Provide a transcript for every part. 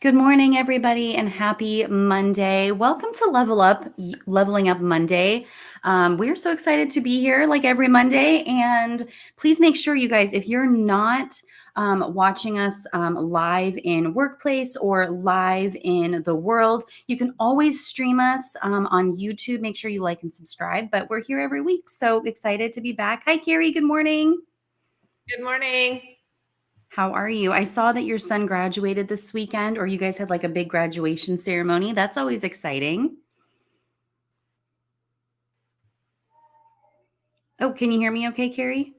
Good morning, everybody, and happy Monday. Welcome to Leveling Up Monday. We're so excited to be here like every Monday. And please make sure, you guys, if you're not watching us live in Workplace or live in the world, you can always stream us on YouTube. Make sure you like and subscribe. But we're here every week. So excited to be back. Hi, Carrie. Good morning. Good morning. How are you? I saw that your son graduated this weekend, or you guys had like a big graduation ceremony. That's always exciting. Oh, can you hear me okay, Carrie?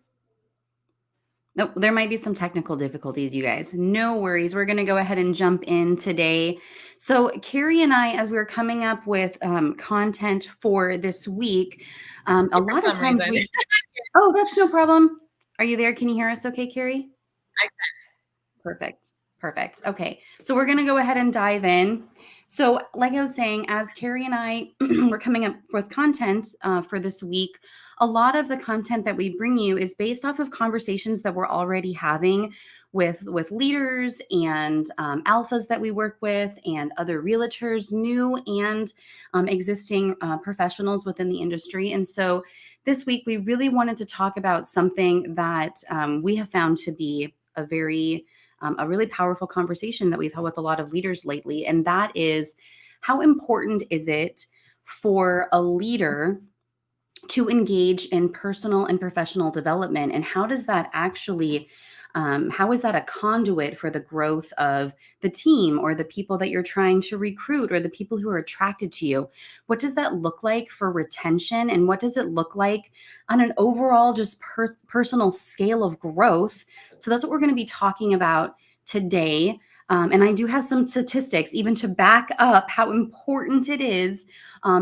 Oh, there might be some technical difficulties, you guys. No worries. We're going to go ahead and jump in today. So Carrie and I, as we were coming up with content for this week, a lot of times we... Oh, that's no problem. Are you there? Can you hear us okay, Carrie? I can. Perfect. Okay. So we're going to go ahead and dive in. So like I was saying, as Carrie and I were coming up with content for this week, a lot of the content that we bring you is based off of conversations that we're already having with leaders and alphas that we work with and other realtors, new and existing professionals within the industry. And so this week, we really wanted to talk about something that we have found to be a really powerful conversation that we've had with a lot of leaders lately. And that is, how important is it for a leader to engage in personal and professional development? And how does that actually, how is that a conduit for the growth of the team or the people that you're trying to recruit or the people who are attracted to you? What does that look like for retention? And what does it look like on an overall just personal scale of growth? So that's what we're going to be talking about today. And I do have some statistics even to back up how important it is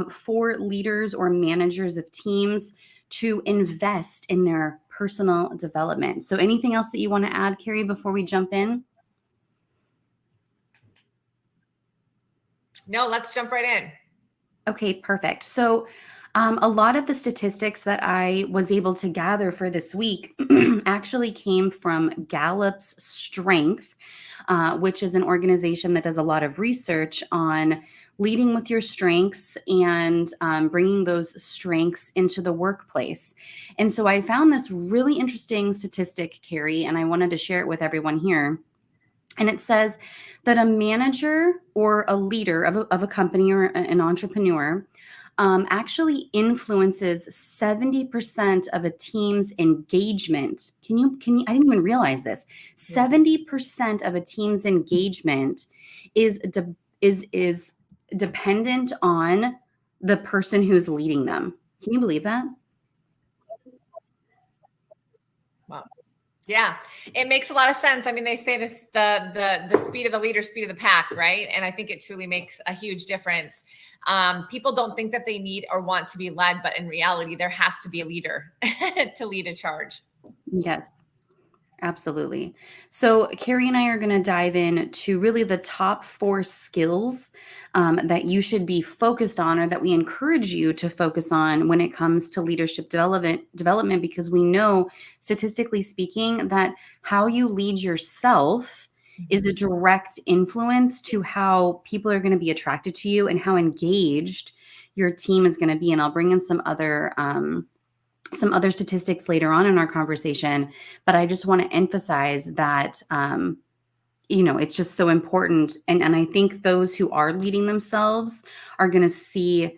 for leaders or managers of teams to invest in their personal development. So anything else that you want to add, Carrie, before we jump in? No, let's jump right in. Okay, perfect. So a lot of the statistics that I was able to gather for this week actually came from Gallup's Strength, which is an organization that does a lot of research on leading with your strengths and bringing those strengths into the workplace. And so I found this really interesting statistic, Carrie, and I wanted to share it with everyone here. And it says that a manager or a leader of a company or an entrepreneur actually influences 70% of a team's engagement. Can you, I didn't even realize this. 70% of a team's engagement is dependent on the person who's leading them. Can you believe that? Wow. Yeah, it makes a lot of sense. I mean, they say this, the speed of the leader, speed of the pack, right? And I think it truly makes a huge difference. People don't think that they need or want to be led, but in reality, there has to be a leader to lead a charge. Yes. Absolutely. So Carrie and I are going to dive in to really the top 4 skills that you should be focused on, or that we encourage you to focus on when it comes to leadership development, because we know, statistically speaking, that how you lead yourself is a direct influence to how people are going to be attracted to you and how engaged your team is going to be. And I'll bring in some other statistics later on in our conversation, but I just want to emphasize that, it's just so important. And I think those who are leading themselves are going to see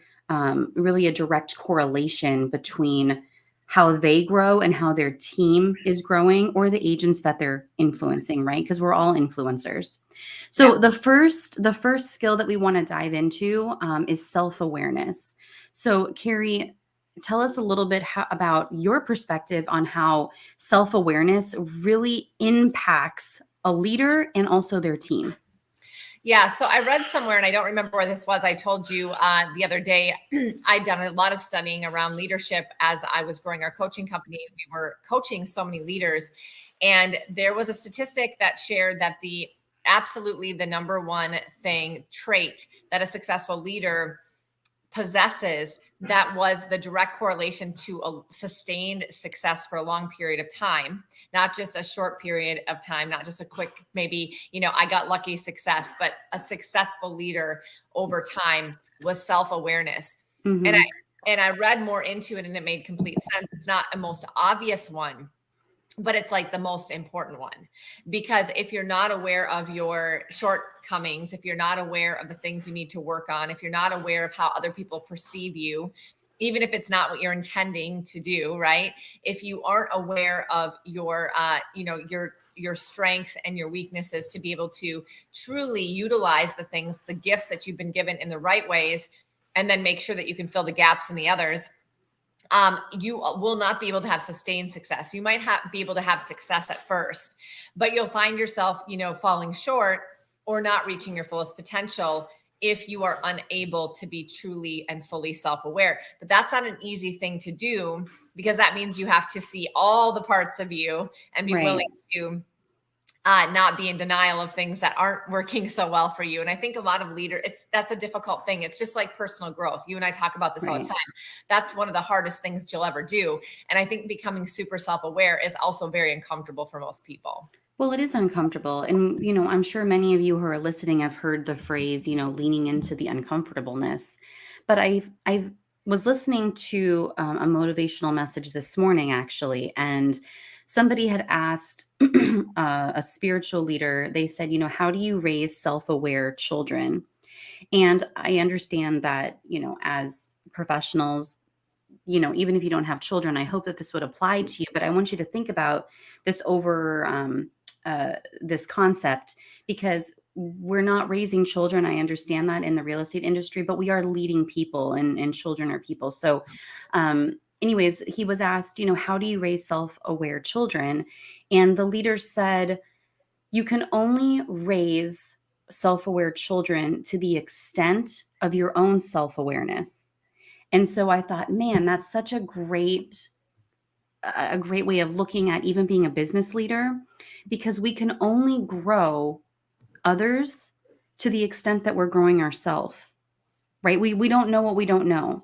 really a direct correlation between how they grow and how their team is growing, or the agents that they're influencing, right? Because we're all influencers. So the first skill that we want to dive into is self-awareness. So Carrie, tell us a little bit about your perspective on how self-awareness really impacts a leader and also their team. Yeah. So I read somewhere, and I don't remember where this was. I told you the other day, I'd done a lot of studying around leadership as I was growing our coaching company. We were coaching so many leaders. And there was a statistic that shared that absolutely the number one trait that a successful leader possesses that was the direct correlation to a sustained success for a long period of time, not just a short period of time, not just a quick, maybe, I got lucky success, but a successful leader over time was self-awareness. Mm-hmm. And I read more into it and it made complete sense. It's not a most obvious one, but it's like the most important one, because if you're not aware of your shortcomings, if you're not aware of the things you need to work on, if you're not aware of how other people perceive you, even if it's not what you're intending to do, right? If you aren't aware of your strengths and your weaknesses to be able to truly utilize the things, the gifts that you've been given in the right ways, and then make sure that you can fill the gaps in the others, you will not be able to have sustained success. You might be able to have success at first, but you'll find yourself, falling short or not reaching your fullest potential if you are unable to be truly and fully self-aware. But that's not an easy thing to do, because that means you have to see all the parts of you and be willing to not be in denial of things that aren't working so well for you. And I think a lot of leaders, that's a difficult thing. It's just like personal growth. You and I talk about this all the time. That's one of the hardest things you'll ever do. And I think becoming super self-aware is also very uncomfortable for most people. Well, it is uncomfortable. And, I'm sure many of you who are listening have heard the phrase, leaning into the uncomfortableness. But I was listening to a motivational message this morning, actually, and somebody had asked a spiritual leader, they said, how do you raise self-aware children? And I understand that, as professionals, even if you don't have children, I hope that this would apply to you, but I want you to think about this over this concept, because we're not raising children. I understand that in the real estate industry, but we are leading people, and children are people. So, anyways, he was asked, how do you raise self-aware children? And the leader said, you can only raise self-aware children to the extent of your own self-awareness. And so I thought, man, that's such a great way of looking at even being a business leader, because we can only grow others to the extent that we're growing ourselves, right? We don't know what we don't know.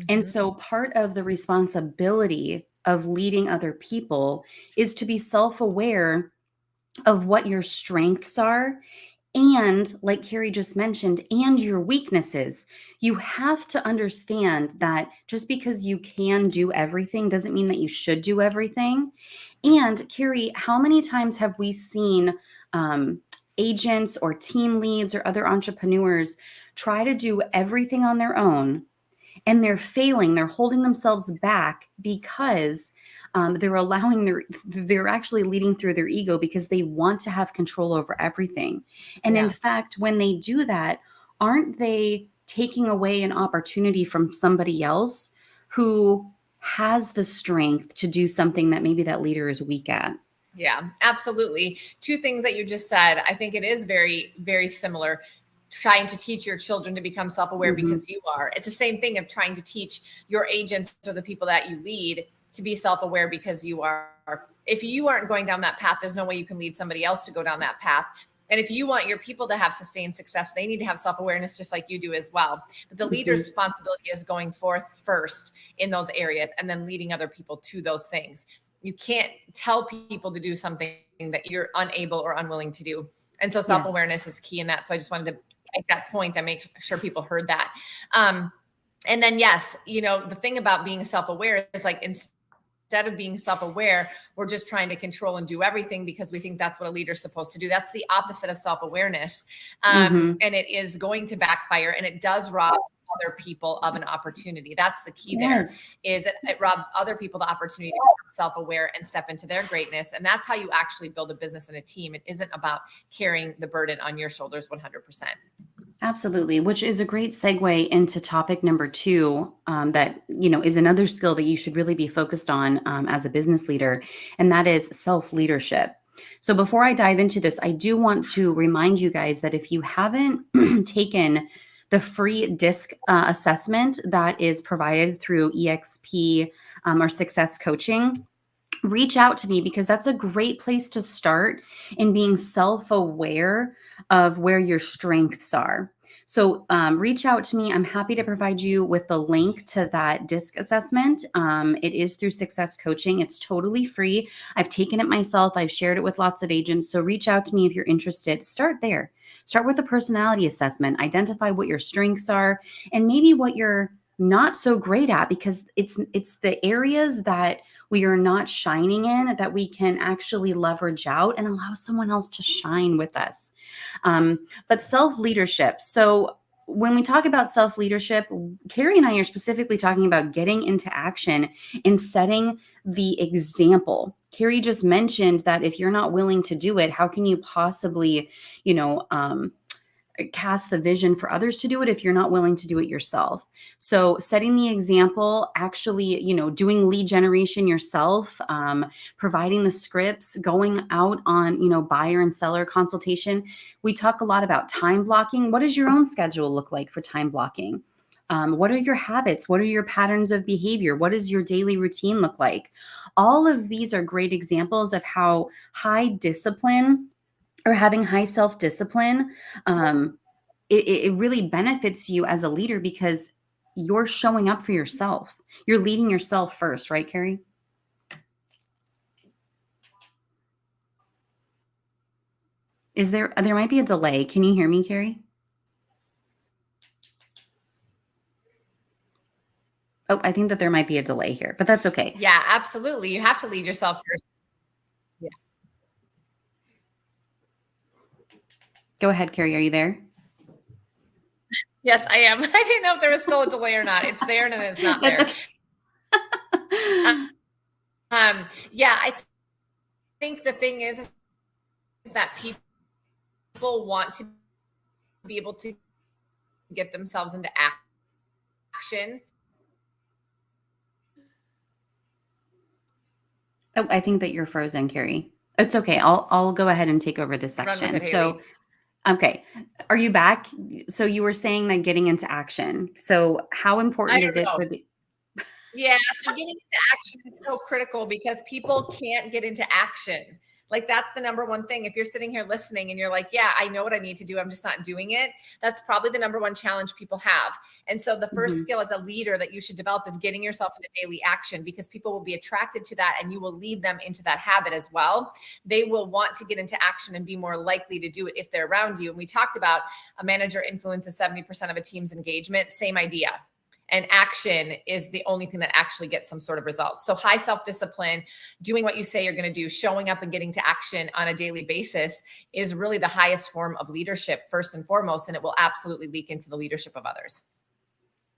And so part of the responsibility of leading other people is to be self-aware of what your strengths are. And like Carrie just mentioned, and your weaknesses. You have to understand that just because you can do everything doesn't mean that you should do everything. And Carrie, how many times have we seen agents or team leads or other entrepreneurs try to do everything on their own, and they're failing, they're holding themselves back because they're actually leading through their ego, because they want to have control over everything. And in fact, when they do that, aren't they taking away an opportunity from somebody else who has the strength to do something that maybe that leader is weak at? Yeah, absolutely. Two things that you just said, I think it is very, very similar. Trying to teach your children to become self-aware because you are. It's the same thing of trying to teach your agents or the people that you lead to be self-aware because you are. If you aren't going down that path, there's no way you can lead somebody else to go down that path. And if you want your people to have sustained success, they need to have self-awareness just like you do as well. But the leader's responsibility is going forth first in those areas and then leading other people to those things. You can't tell people to do something that you're unable or unwilling to do. And so self-awareness is key in that. So I just wanted to make that point and make sure people heard that. And then, yes, the thing about being self-aware is like, instead of being self-aware, we're just trying to control and do everything because we think that's what a leader's supposed to do. That's the opposite of self-awareness. And it is going to backfire, and it does rob other people of an opportunity. That's the key there, is it robs other people the opportunity to become self-aware and step into their greatness. And that's how you actually build a business and a team. It isn't about carrying the burden on your shoulders 100%. Absolutely, which is a great segue into topic number 2, that is another skill that you should really be focused on as a business leader, and that is self-leadership. So before I dive into this, I do want to remind you guys that if you haven't taken the free DISC assessment that is provided through EXP or Success Coaching, reach out to me, because that's a great place to start in being self-aware of where your strengths are. So reach out to me. I'm happy to provide you with the link to that DISC assessment. It is through Success Coaching. It's totally free. I've taken it myself. I've shared it with lots of agents. So reach out to me if you're interested. Start there. Start with the personality assessment. Identify what your strengths are and maybe what you're not so great at, because it's the areas that we are not shining in that we can actually leverage out and allow someone else to shine with us. But self-leadership. So when we talk about self-leadership, Carrie and I are specifically talking about getting into action and setting the example. Carrie just mentioned that if you're not willing to do it, how can you possibly, cast the vision for others to do it if you're not willing to do it yourself? So setting the example, actually, doing lead generation yourself, providing the scripts, going out on, buyer and seller consultation. We talk a lot about time blocking. What does your own schedule look like for time blocking? What are your habits? What are your patterns of behavior? What does your daily routine look like? All of these are great examples of how high discipline or having high self-discipline, it really benefits you as a leader because you're showing up for yourself. You're leading yourself first, right, Carrie? There might be a delay. Can you hear me, Carrie? Oh, I think that there might be a delay here, but that's okay. Yeah, absolutely. You have to lead yourself first. Yeah. Go ahead, Carrie. Are you there? Yes, I am. I didn't know if there was still a delay or not. It's there and then it's not there. Okay. Yeah, I think the thing is that people want to be able to get themselves into action. Oh, I think that you're frozen, Carrie. It's okay. I'll go ahead and take over this section. Run with it, So, okay. Are you back? So you were saying that getting into action. So how important is it for the Yeah, so getting into action is so critical because people can't get into action. Like that's the number one thing. If you're sitting here listening and you're like, yeah, I know what I need to do, I'm just not doing it. That's probably the number one challenge people have. And so the first skill as a leader that you should develop is getting yourself into daily action, because people will be attracted to that and you will lead them into that habit as well. They will want to get into action and be more likely to do it if they're around you. And we talked about a manager influences 70% of a team's engagement. Same idea. And action is the only thing that actually gets some sort of results. So high self-discipline, doing what you say you're going to do, showing up and getting to action on a daily basis is really the highest form of leadership, first and foremost, and it will absolutely leak into the leadership of others.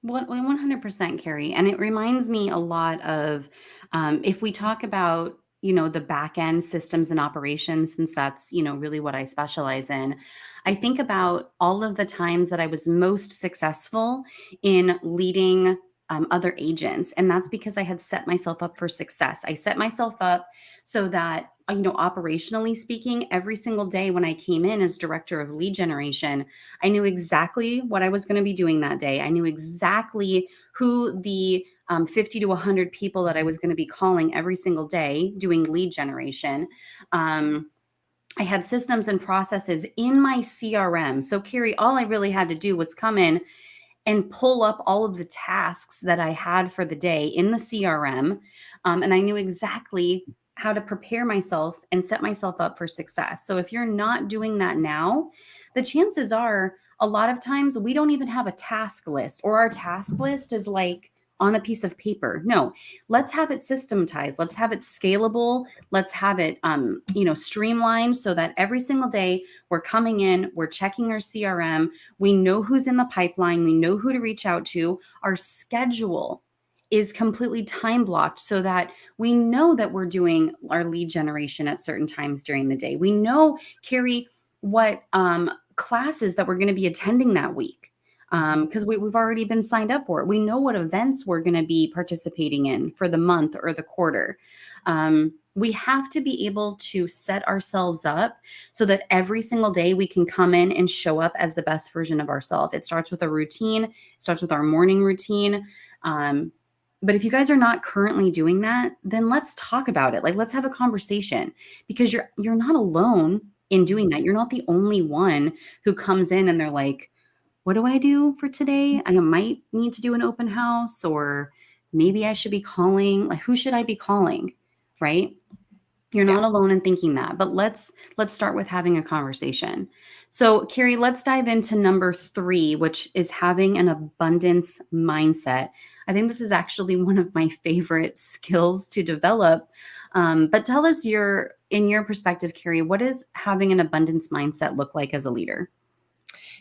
100%, Carrie. And it reminds me a lot of if we talk about the back end systems and operations, since that's really what I specialize in. I think about all of the times that I was most successful in leading other agents, and that's because I had set myself up for success. I set myself up so that operationally speaking, every single day when I came in as director of lead generation, I knew exactly what I was going to be doing that day. I knew exactly who the 50 to 100 people that I was going to be calling every single day doing lead generation. I had systems and processes in my CRM. So Carrie, all I really had to do was come in and pull up all of the tasks that I had for the day in the CRM. And I knew exactly how to prepare myself and set myself up for success. So if you're not doing that now, the chances are a lot of times we don't even have a task list, or our task list is like on a piece of paper. No, let's have it systematized. Let's have it scalable. Let's have it, streamlined so that every single day we're coming in, we're checking our CRM. We know who's in the pipeline. We know who to reach out to. Our schedule is completely time blocked so that we know that we're doing our lead generation at certain times during the day. We know, Carrie, what classes that we're going to be attending that week, because we've already been signed up for it. We know what events we're going to be participating in for the month or the quarter. We have to be able to set ourselves up so that every single day we can come in and show up as the best version of ourselves. It starts with a routine. It starts with our morning routine. But if you guys are not currently doing that, then let's talk about it. Like, let's have a conversation, because you're not alone in doing that. You're not the only one who comes in and they're like, what do I do for today? I might need to do an open house, or maybe I should be calling, like, who should I be calling? Right? You're Yeah. not alone in thinking that, but let's start with having a conversation. So, Carrie, let's dive into number 3, which is having an abundance mindset. I think this is actually one of my favorite skills to develop. But tell us in your perspective, Carrie, what does having an abundance mindset look like as a leader?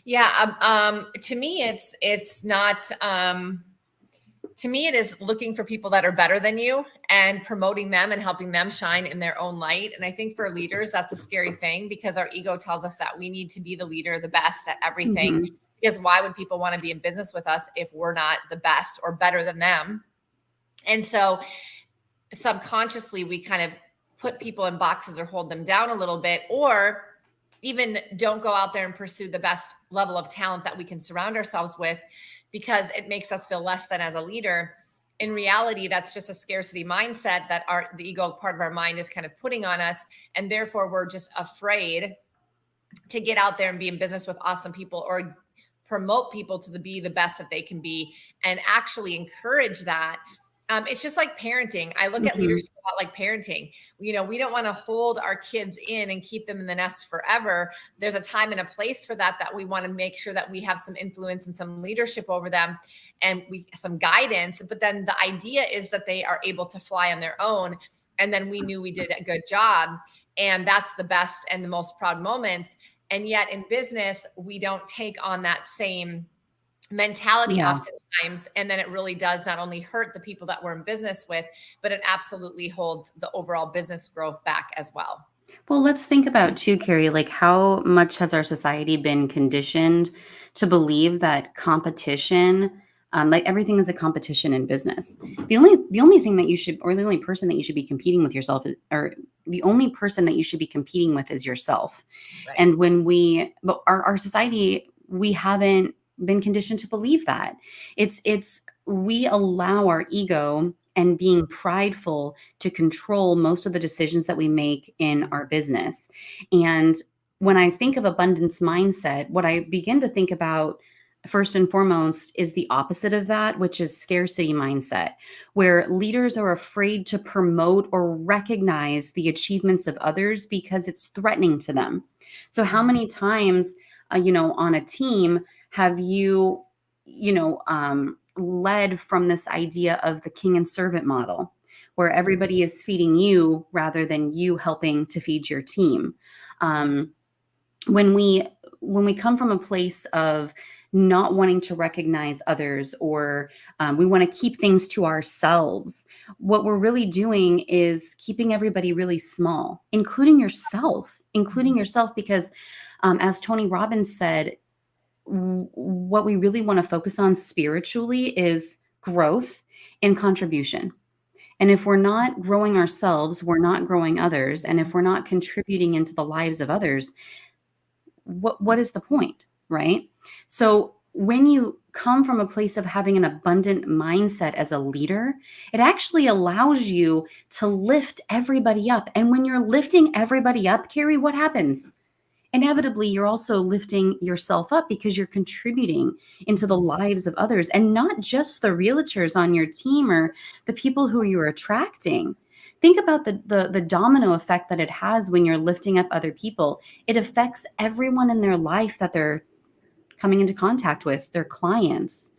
Yeah. To me, it's not. To me, it is looking for people that are better than you and promoting them and helping them shine in their own light. And I think for leaders, that's a scary thing, because our ego tells us that we need to be the leader, the best at everything. Mhm. Because why would people want to be in business with us if we're not the best or better than them? And so subconsciously, we kind of put people in boxes or hold them down a little bit, or even don't go out there and pursue the best level of talent that we can surround ourselves with, because it makes us feel less than as a leader. In reality, that's just a scarcity mindset that the ego part of our mind is kind of putting on us. And therefore, we're just afraid to get out there and be in business with awesome people, or promote people to be the best that they can be, and actually encourage that. It's just like parenting. I look at Mhm. leadership a lot like parenting. We don't want to hold our kids in and keep them in the nest forever. There's a time and a place for that we want to make sure that we have some influence and some leadership over them, and some guidance. But then the idea is that they are able to fly on their own. And then we knew we did a good job. And that's the best and the most proud moments. And yet in business, we don't take on that same mentality Yeah. oftentimes. And then it really does not only hurt the people that we're in business with, but it absolutely holds the overall business growth back as well. Well, let's think about too, Carrie, like, how much has our society been conditioned to believe that competition, like, everything is a competition in business. The only thing that you should, or the only person that you should be competing with yourself, or the only person that you should be competing with, is yourself. Right. And but our society, we haven't been conditioned to believe that. We allow our ego and being prideful to control most of the decisions that we make in our business. And when I think of abundance mindset, what I begin to think about first and foremost is the opposite of that, which is scarcity mindset, where leaders are afraid to promote or recognize the achievements of others because it's threatening to them. So, how many times, on a team have you, led from this idea of the king and servant model, where everybody is feeding you rather than you helping to feed your team? Um, when we come from a place of not wanting to recognize others, or we want to keep things to ourselves, what we're really doing is keeping everybody really small, including yourself, because as Tony Robbins said, what we really want to focus on spiritually is growth and contribution. And if we're not growing ourselves, we're not growing others. And if we're not contributing into the lives of others, what is the point, right? So when you come from a place of having an abundant mindset as a leader, it actually allows you to lift everybody up. And when you're lifting everybody up, Carrie, what happens? Inevitably, you're also lifting yourself up, because you're contributing into the lives of others, and not just the realtors on your team or the people who you're attracting. Think about the domino effect that it has when you're lifting up other people. It affects everyone in their life that they're coming into contact with, their clients,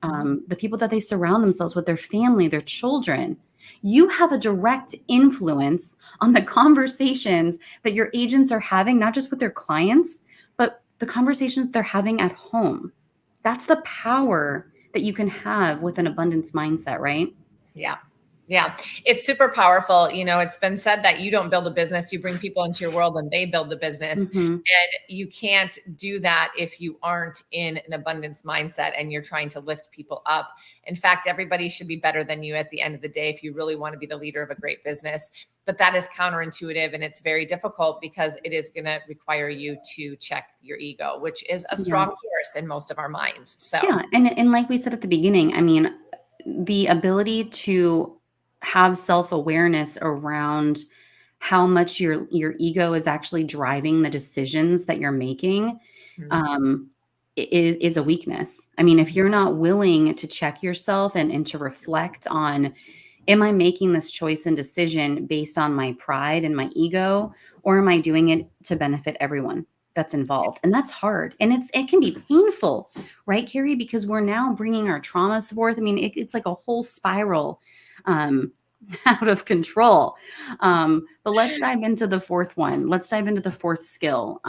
Mhm. the people that they surround themselves with, their family, their children. You have a direct influence on the conversations that your agents are having, not just with their clients, but the conversations they're having at home. That's the power that you can have with an abundance mindset, right? Yeah. Yeah. It's super powerful. It's been said that you don't build a business, you bring people into your world and they build the business. Hmm. And you can't do that if you aren't in an abundance mindset and you're trying to lift people up. In fact, everybody should be better than you at the end of the day if you really want to be the leader of a great business. But that is counterintuitive, and it's very difficult because it is going to require you to check your ego, which is a Yeah. strong force in most of our minds. So, Yeah. And like we said at the beginning, I mean, the ability to have self-awareness around how much your ego is actually driving the decisions that you're making, mhm. um, is a weakness. I mean, if you're not willing to check yourself and to reflect on, am I making this choice and decision based on my pride and my ego, or am I doing it to benefit everyone that's involved? And that's hard. And it can be painful, right, Carrie? Because we're now bringing our traumas forth. I mean, it's like a whole spiral out of control. But let's dive into the fourth one. Let's dive into the fourth skill,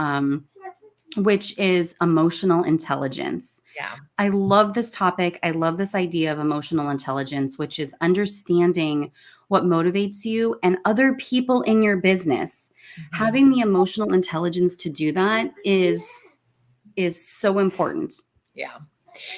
which is emotional intelligence. Yeah. I love this topic. I love this idea of emotional intelligence, which is understanding what motivates you and other people in your business. Mm-hmm. Having the emotional intelligence to do that is so important. Yeah.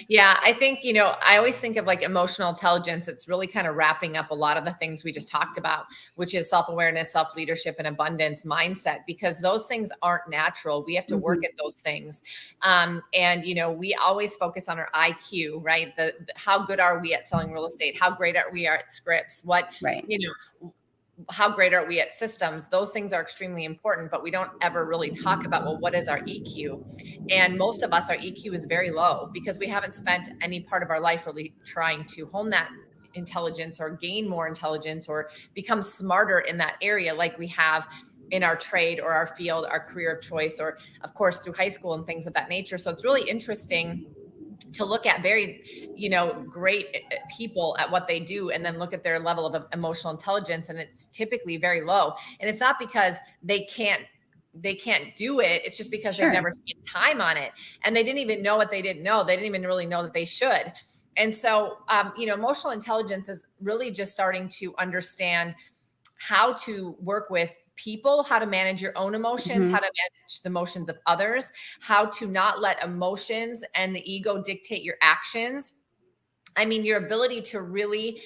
Yeah, I think, I always think of like emotional intelligence. It's really kind of wrapping up a lot of the things we just talked about, which is self-awareness, self-leadership, and abundance mindset, because those things aren't natural. We have to work at those things. And, we always focus on our IQ, right? How good are we at selling real estate? How great are we at scripts? Right. How great are we at systems? Those things are extremely important, but we don't ever really talk about, well, what is our EQ? And most of us, our EQ is very low because we haven't spent any part of our life really trying to hone that intelligence or gain more intelligence or become smarter in that area like we have in our trade or our field, our career of choice, or of course through high school and things of that nature. So it's really interesting to look at very, great people at what they do and then look at their level of emotional intelligence. And it's typically very low. And it's not because they can't do it. It's just because they've never spent time on it. And they didn't even know what they didn't know. They didn't even really know that they should. And so, emotional intelligence is really just starting to understand how to work with people, how to manage your own emotions, how to manage the emotions of others, how to not let emotions and the ego dictate your actions. I mean, your ability to really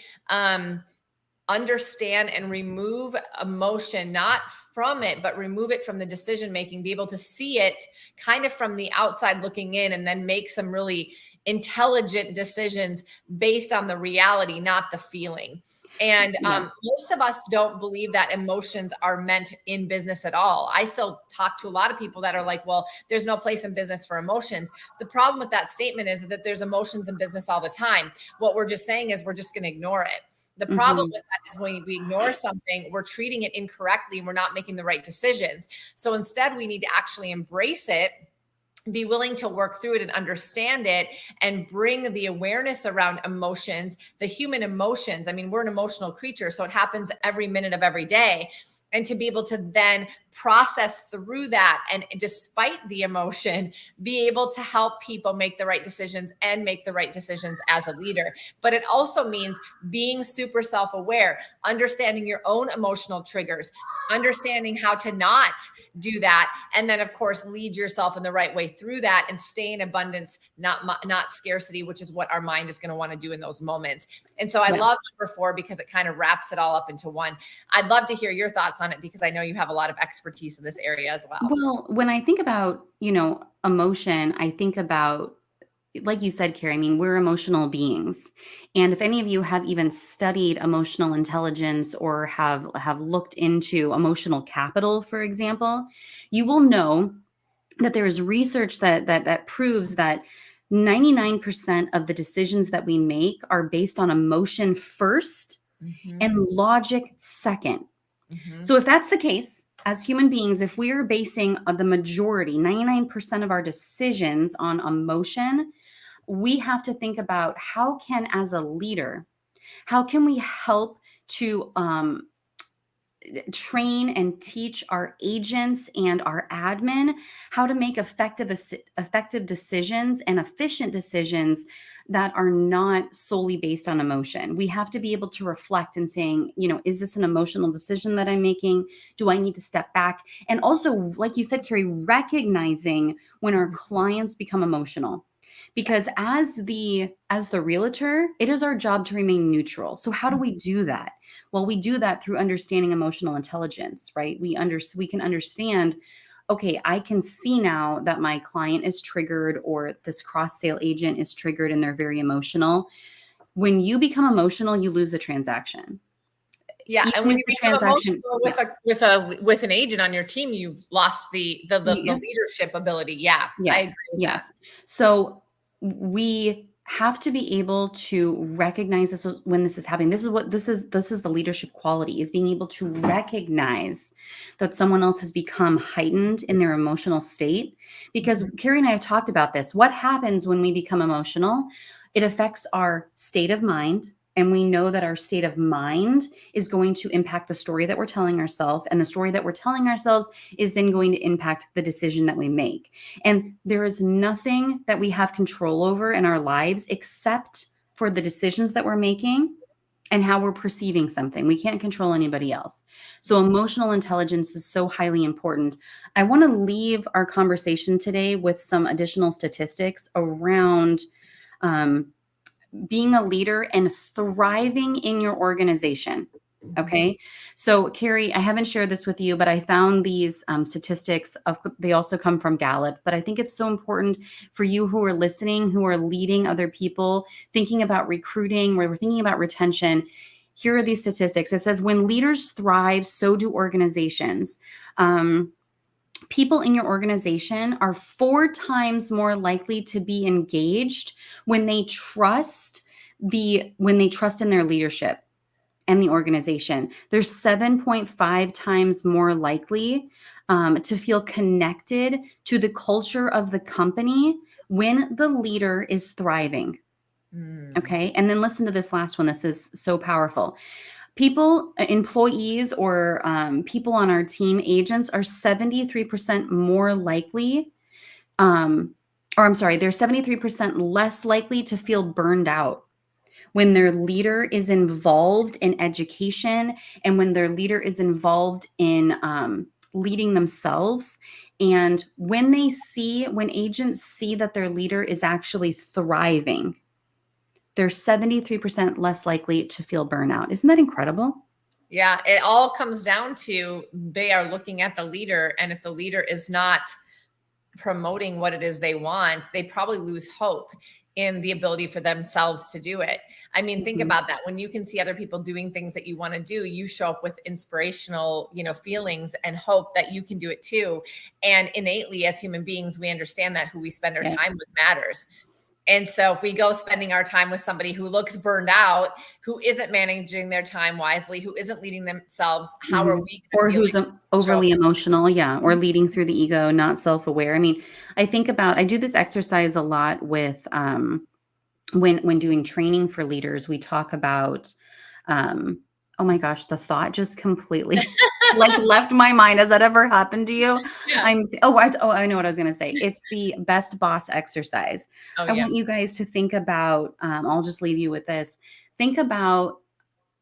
understand and remove emotion, not from it, but remove it from the decision making, be able to see it kind of from the outside looking in, and then make some really intelligent decisions based on the reality, not the feeling. And most of us don't believe that emotions are meant in business at all. I still talk to a lot of people that are like, well, there's no place in business for emotions. The problem with that statement is that there's emotions in business all the time. What we're just saying is we're just going to ignore it. The problem with that is when we ignore something, we're treating it incorrectly and we're not making the right decisions. So instead, we need to actually embrace it, be willing to work through it and understand it, and bring the awareness around emotions, the human emotions. I mean, we're an emotional creature, so it happens every minute of every day. And to be able to then process through that and despite the emotion, be able to help people make the right decisions and make the right decisions as a leader. But it also means being super self-aware, understanding your own emotional triggers, understanding how to not do that. And then of course, lead yourself in the right way through that and stay in abundance, not scarcity, which is what our mind is going to want to do in those moments. And so I love number 4 because it kind of wraps it all up into one. I'd love to hear your thoughts on it because I know you have a lot of expertise in this area as well. Well, when I think about, emotion, I think about, like you said, Carrie, I mean, we're emotional beings. And if any of you have even studied emotional intelligence or have looked into emotional capital, for example, you will know that there is research that proves that 99% of the decisions that we make are based on emotion first and logic second. So if that's the case, as human beings, if we are basing the majority, 99% of our decisions on emotion, we have to think about how can, as a leader, how can we help to train and teach our agents and our admin how to make effective decisions and efficient decisions that are not solely based on emotion. We have to be able to reflect and saying, is this an emotional decision that I'm making? Do I need to step back? And also, like you said, Carrie, recognizing when our clients become emotional. Because as the realtor, it is our job to remain neutral. So how do we do that? Well, we do that through understanding emotional intelligence, right? We can understand, okay, I can see now that my client is triggered or this cross sale agent is triggered and they're very emotional. When you become emotional, you lose the transaction. Yeah, and Even when if you the become transaction, emotional yeah, with an agent on your team, you've lost the yeah. leadership ability. Yeah, I agree Yes, with that. yes. So we have to be able to recognize this when this is happening. This is what this is the leadership quality, is being able to recognize that someone else has become heightened in their emotional state. Because Mhm. Carrie and I have talked about this. What happens when we become emotional? It affects our state of mind. And we know that our state of mind is going to impact the story that we're telling ourselves. And the story that we're telling ourselves is then going to impact the decision that we make. And there is nothing that we have control over in our lives except for the decisions that we're making and how we're perceiving something. We can't control anybody else. So emotional intelligence is so highly important. I want to leave our conversation today with some additional statistics around um, being a leader and thriving in your organization. Mhm. Okay. So, Carrie, I haven't shared this with you, but I found these statistics. They also come from Gallup, but I think it's so important for you who are listening, who are leading other people, thinking about recruiting, where we're thinking about retention. Here are these statistics. It says when leaders thrive, so do organizations. People in your organization are 4 times more likely to be engaged when they trust in their leadership and the organization. They're 7.5 times more likely to feel connected to the culture of the company when the leader is thriving. Mm. Okay. And then listen to this last one. This is so powerful. People, employees, or people on our team, agents, are 73% more likely, or I'm sorry, they're 73% less likely to feel burned out when their leader is involved in education and when their leader is involved in leading themselves. And when agents see that their leader is actually thriving, they're 73% less likely to feel burnout. Isn't that incredible? Yeah, it all comes down to they are looking at the leader, and if the leader is not promoting what it is they want, they probably lose hope in the ability for themselves to do it. I mean, think Mhm. about that. When you can see other people doing things that you want to do, you show up with inspirational, feelings and hope that you can do it too. And innately, as human beings, we understand that who we spend our Yeah. time with matters. And so if we go spending our time with somebody who looks burned out, who isn't managing their time wisely, who isn't leading themselves, how are Mhm. we going to Or feel who's like show up? overly emotional, yeah, or leading through the ego, not self-aware. I mean, I do this exercise a lot with when doing training for leaders. We talk about um oh my gosh, the thought just completely like left my mind. Has that ever happened to you? Yeah. I know what I was going to say. It's the best boss exercise. Oh, I yeah. want you guys to think about I'll just leave you with this. Think about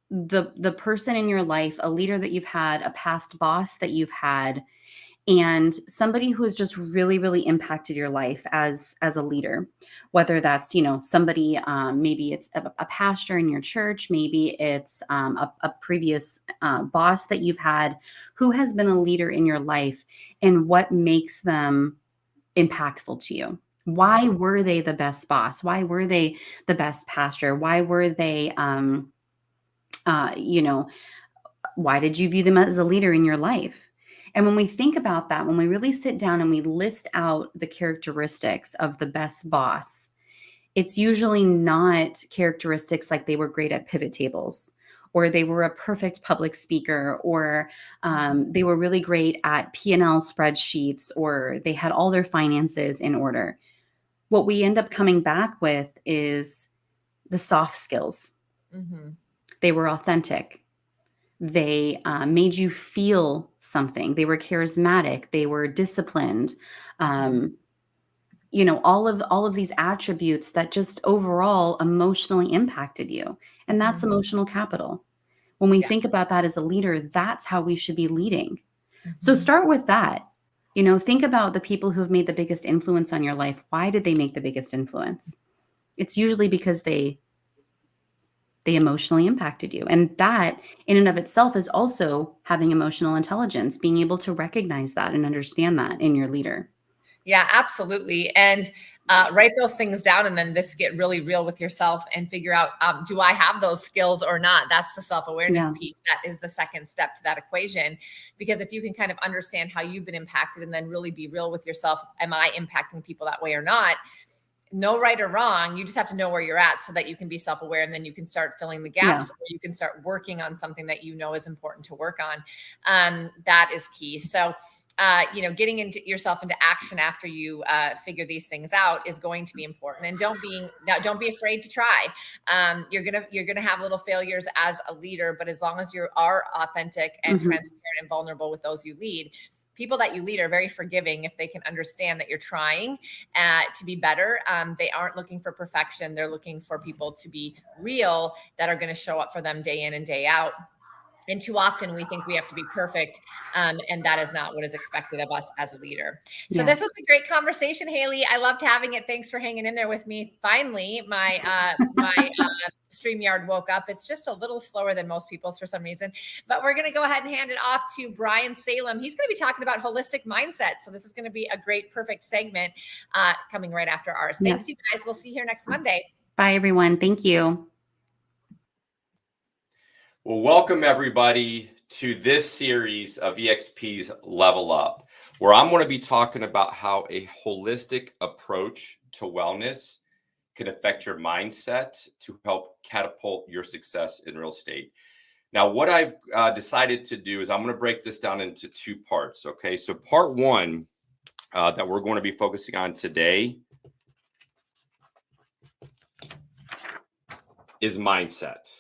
the person in your life, a leader that you've had, a past boss that you've had, and somebody who has just really really impacted your life as a leader, whether that's somebody, maybe it's a pastor in your church, maybe it's a previous boss that you've had who has been a leader in your life, and what makes them impactful to you. Why were they the best boss? Why were they the best pastor? Why were they uh, you know why did you view them as a leader in your life? And when we think about that, when we really sit down and we list out the characteristics of the best boss, it's usually not characteristics like they were great at pivot tables, or they were a perfect public speaker, or they were really great at P&L spreadsheets, or they had all their finances in order. What we end up coming back with is the soft skills. Mhm. They were authentic. They made you feel something. They were charismatic. They were disciplined. Mhm. Um, all of these attributes that just overall emotionally impacted you, and that's Mhm. emotional capital. When we Yeah. think about that as a leader, that's how we should be leading. So Mhm. start with that. Think about the people who have made the biggest influence on your life. Why did they make the biggest influence? It's usually because they emotionally impacted you. And that in and of itself is also having emotional intelligence, being able to recognize that and understand that in your leader. Yeah, absolutely. And write those things down, and then just get really real with yourself and figure out, do I have those skills or not? That's the self-awareness piece. That is the second step to that equation. Because if you can kind of understand how you've been impacted and then really be real with yourself, am I impacting people that way or not? No right or wrong. You just have to know where you're at so that you can be self-aware, and then you can start filling the gaps, or you can start working on something that you know is important to work on. That is key. So getting into yourself into action after you figure these things out is going to be important. And don't be afraid to try. You're gonna have little failures as a leader, but as long as you are authentic and transparent and vulnerable with those you lead, people that you lead are very forgiving if they can understand that you're trying to be better. They aren't looking for perfection. They're looking for people to be real, that are going to show up for them day in and day out. And too often we think we have to be perfect. And that is not what is expected of us as a leader. So this was a great conversation, Haley. I loved having it. Thanks for hanging in there with me. Finally, my StreamYard woke up. It's just a little slower than most people's for some reason, but we're going to go ahead and hand it off to Brian Salem. He's going to be talking about holistic mindset. So this is going to be a great, perfect segment coming right after ours. Thanks, you guys. We'll see you here next Monday. Bye, everyone. Thank you. Well, welcome everybody to this series of EXP's Level Up, where I'm going to be talking about how a holistic approach to wellness can affect your mindset to help catapult your success in real estate. Now, what I've decided to do is I'm going to break this down into two parts. Okay, so part one that we're going to be focusing on today is mindset.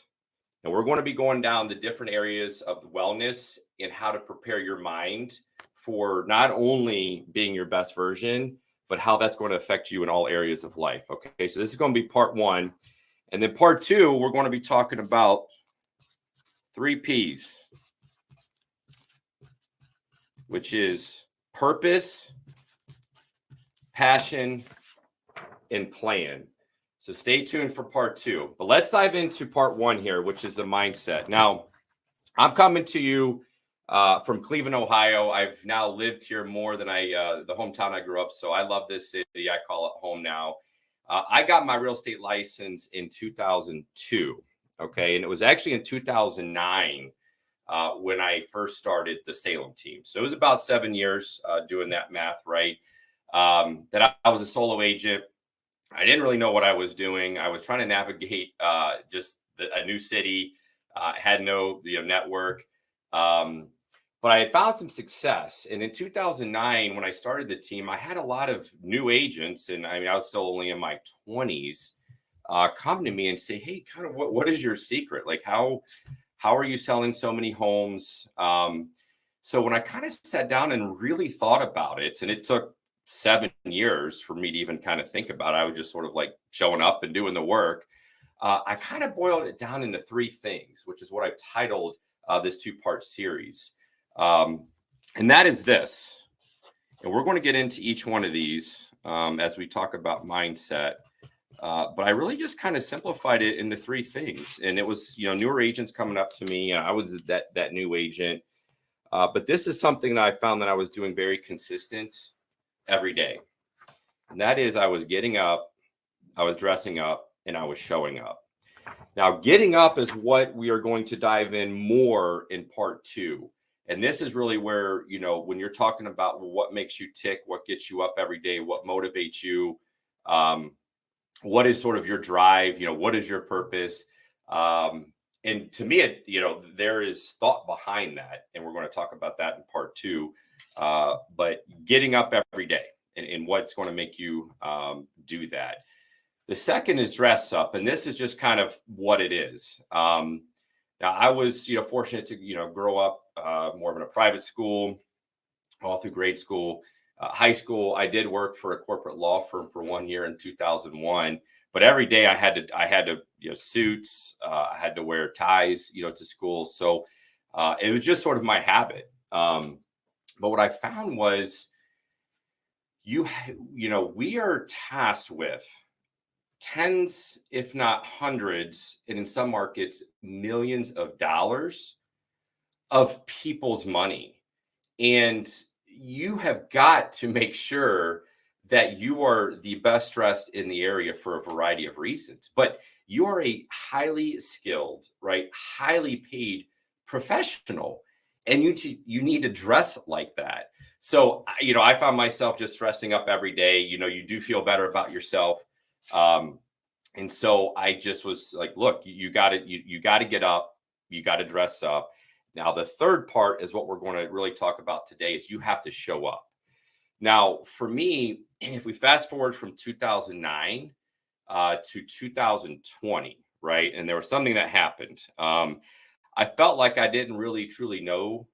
And we're going to be going down the different areas of wellness and how to prepare your mind for not only being your best version, but how that's going to affect you in all areas of life. Okay, so this is going to be part one. And then part two, we're going to be talking about 3 P's, which is purpose, passion, and plan. So stay tuned for part two, but let's dive into part one here, which is the mindset. Now, I'm coming to you from Cleveland, Ohio. I've now lived here more than the hometown I grew up. So I love this city. I call it home now. I got my real estate license in 2002. Okay. And it was actually in 2009 when I first started the Salem team. So it was about 7 years doing that math, right? That I was a solo agent. I didn't really know what I was doing. I was trying to navigate just a new city. Had no network. But I had found some success. And in 2009, when I started the team, I had a lot of new agents. And I mean, I was still only in my 20s come to me and say, hey, kind of what is your secret? Like, how are you selling so many homes? So when I kind of sat down and really thought about it, and it took 7 years for me to even kind of think about it. I was just sort of like showing up and doing the work. I kind of boiled it down into 3 things, which is what I've titled this 2-part series. And that is this. And we're going to get into each one of these as we talk about mindset. But I really just kind of simplified it into 3 things. And it was, newer agents coming up to me. I was that new agent. But this is something that I found that I was doing very consistent every day. And that is, I was getting up, I was dressing up, and I was showing up. Now, getting up is what we are going to dive in more in part 2. And this is really where, when you're talking about what makes you tick, what gets you up every day, what motivates you, what is sort of your drive, what is your purpose? And to me, there is thought behind that. And we're going to talk about that in part 2. But getting up every day and what's going to make you do that. The second is dress up. And this is just kind of what it is. Now, I was, fortunate to, grow up more of in a private school, all through grade school, high school. I did work for a corporate law firm for 1 year in 2001. But every day I had to, suits, I had to wear ties, to school. So it was just sort of my habit. But what I found was, we are tasked with tens, if not hundreds, and in some markets, millions of dollars of people's money. And, you have got to make sure that you are the best dressed in the area for a variety of reasons. But you are a highly skilled, right, highly paid professional, and you need to dress like that. So, I found myself just dressing up every day. You do feel better about yourself. And so I just was like, look, you got to you got to get up, you got to dress up. Now, the third part is what we're going to really talk about today is you have to show up. Now, for me, if we fast forward from 2009 to 2020, right? And there was something that happened. I felt like I didn't really truly know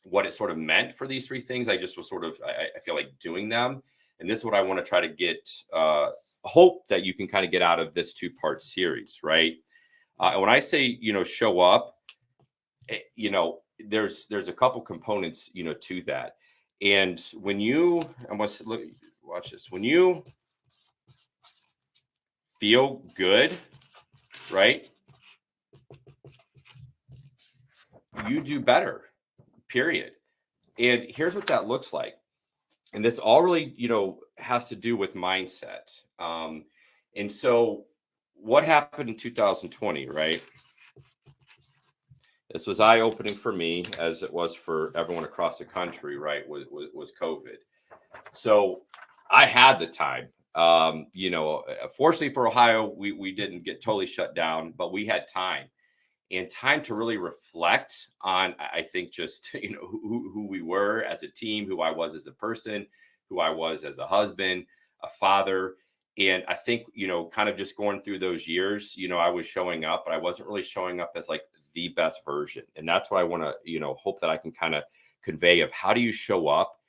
what it sort of meant for these three things. I just was sort of, I feel like doing them. And this is what I want to try to get, hope that you can kind of get out of this 2-part series, right? And when I say, show up, there's a couple components, to that. And when you, watch this, when you feel good, right, you do better, period. And here's what that looks like. And this all really, has to do with mindset. And so what happened in 2020, right? This was eye-opening for me, as it was for everyone across the country, right? Was COVID. So I had the time. Fortunately for Ohio, we didn't get totally shut down, but we had time to really reflect on, I think, just who we were as a team, who I was as a person, who I was as a husband, a father. And I think, kind of just going through those years, I was showing up, but I wasn't really showing up as like the best version. And that's what I want to, hope that I can kind of convey of how do you show up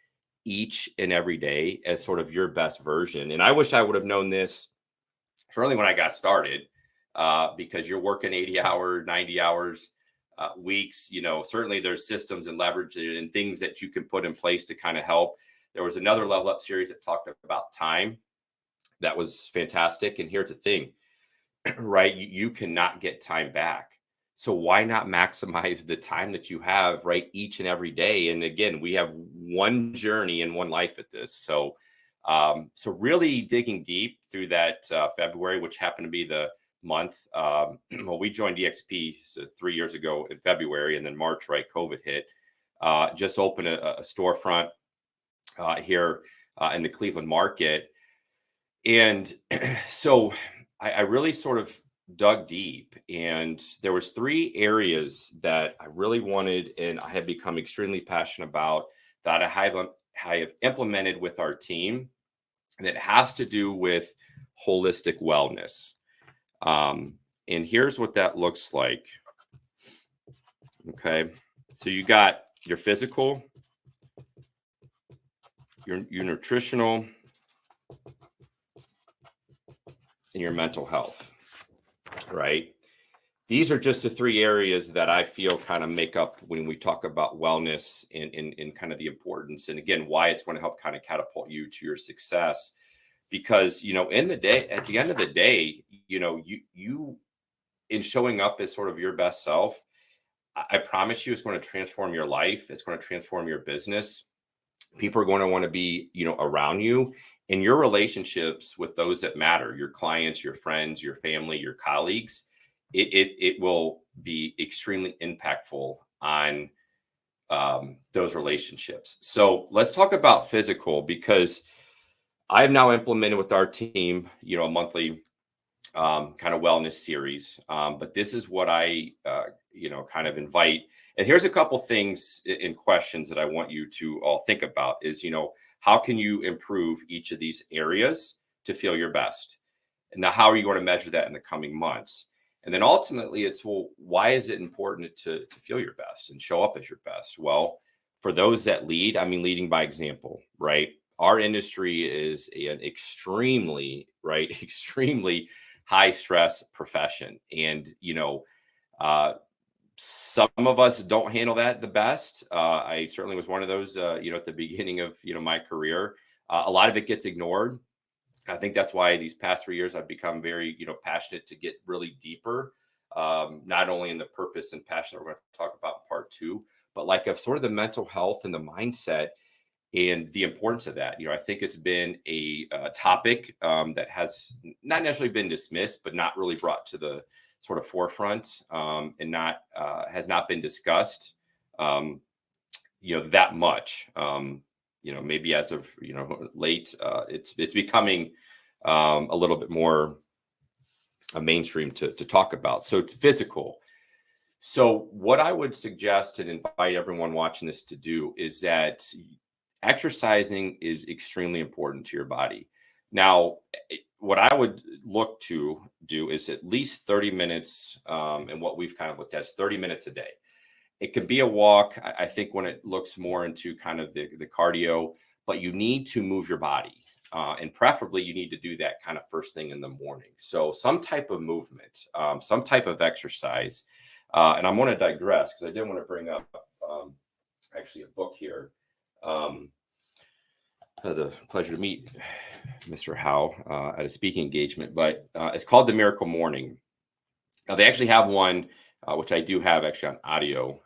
each and every day as sort of your best version. And I wish I would have known this early when I got started, because you're working 80-hour, 90 hours weeks. Certainly there's systems and leverage and things that you can put in place to kind of help. There was another Level Up series that talked about time. That was fantastic. And here's the thing, right? You cannot get time back. So why not maximize the time that you have, right, each and every day? And again, we have one journey and one life at this. So really digging deep through that February, which happened to be the month. We joined EXP 3 years ago in February, and then March, right, COVID hit. Just opened a storefront here in the Cleveland market. And so I really sort of dug deep, and there was 3 areas that I really wanted, and I have become extremely passionate about, that I have implemented with our team, and it has to do with holistic wellness. And here's what that looks like. Okay, so you got your physical, your nutritional, and your mental health, right? These are just the 3 areas that I feel kind of make up when we talk about wellness and kind of the importance, and again, why it's going to help kind of catapult you to your success. Because, at the end of the day, you in showing up as sort of your best self, I promise you it's going to transform your life. It's going to transform your business. People are going to want to be, around you, and your relationships with those that matter, your clients, your friends, your family, your colleagues. It will be extremely impactful on those relationships. So let's talk about physical, because I've now implemented with our team, a monthly kind of wellness series. But this is what I, kind of invite. And here's a couple things in questions that I want you to all think about is, how can you improve each of these areas to feel your best? And now, how are you going to measure that in the coming months? And then ultimately it's, well, why is it important to feel your best and show up as your best? Well, for those that lead, I mean, leading by example, right? Our industry is an extremely high stress profession. And, some of us don't handle that the best. I certainly was one of those, at the beginning of, my career. A lot of it gets ignored. I think that's why these past 3 years I've become very, passionate to get really deeper, not only in the purpose and passion that we're going to talk about in part 2, but like of sort of the mental health and the mindset and the importance of that. I think it's been a topic that has not necessarily been dismissed, but not really brought to the sort of forefront, and has not been discussed, that much. Maybe as of late, it's becoming a little bit more mainstream to talk about. So it's physical. So what I would suggest and invite everyone watching this to do is that exercising is extremely important to your body. Now, what I would look to do is at least 30 minutes, and what we've kind of looked at is 30 minutes a day. It could be a walk. I think when it looks more into kind of the cardio, but you need to move your body. And preferably you need to do that kind of first thing in the morning. So some type of movement, some type of exercise. And I'm going to digress because I did want to bring up actually a book here. Had the pleasure to meet Mr. Howe at a speaking engagement, but it's called The Miracle Morning. Now, they actually have one, which I do have actually on audio,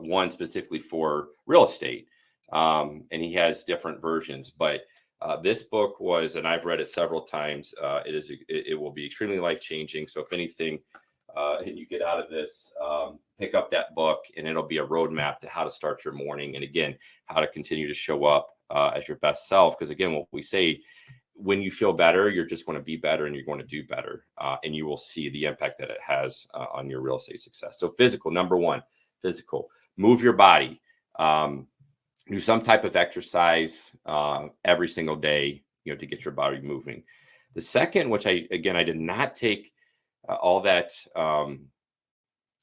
one specifically for real estate. And he has different versions, but this book was, and I've read it several times. It will be extremely life-changing. So if anything, you get out of this, pick up that book, and it'll be a roadmap to how to start your morning. And again, how to continue to show up as your best self. Because again, what we say, when you feel better, you're just going to be better and you're going to do better. And you will see the impact that it has on your real estate success. So physical, number one, physical, move your body, do some type of exercise every single day, to get your body moving. The second, which I did not take all that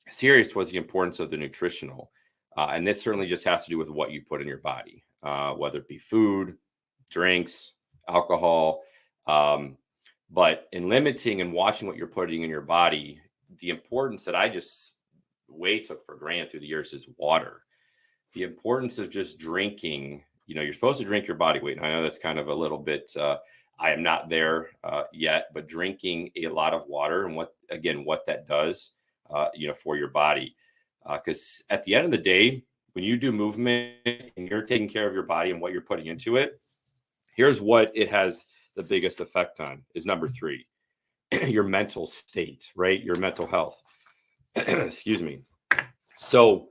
serious, was the importance of the nutritional. And this certainly just has to do with what you put in your body, whether it be food, drinks, alcohol. But in limiting and watching what you're putting in your body, the importance that I just way took for granted through the years is water. The importance of just drinking, you're supposed to drink your body weight. And I know that's kind of a little bit, I am not there yet, but drinking a lot of water and what that does, for your body. Because at the end of the day, when you do movement and you're taking care of your body and what you're putting into it, here's what it has the biggest effect on is number 3, your mental state, right? Your mental health. Excuse me. So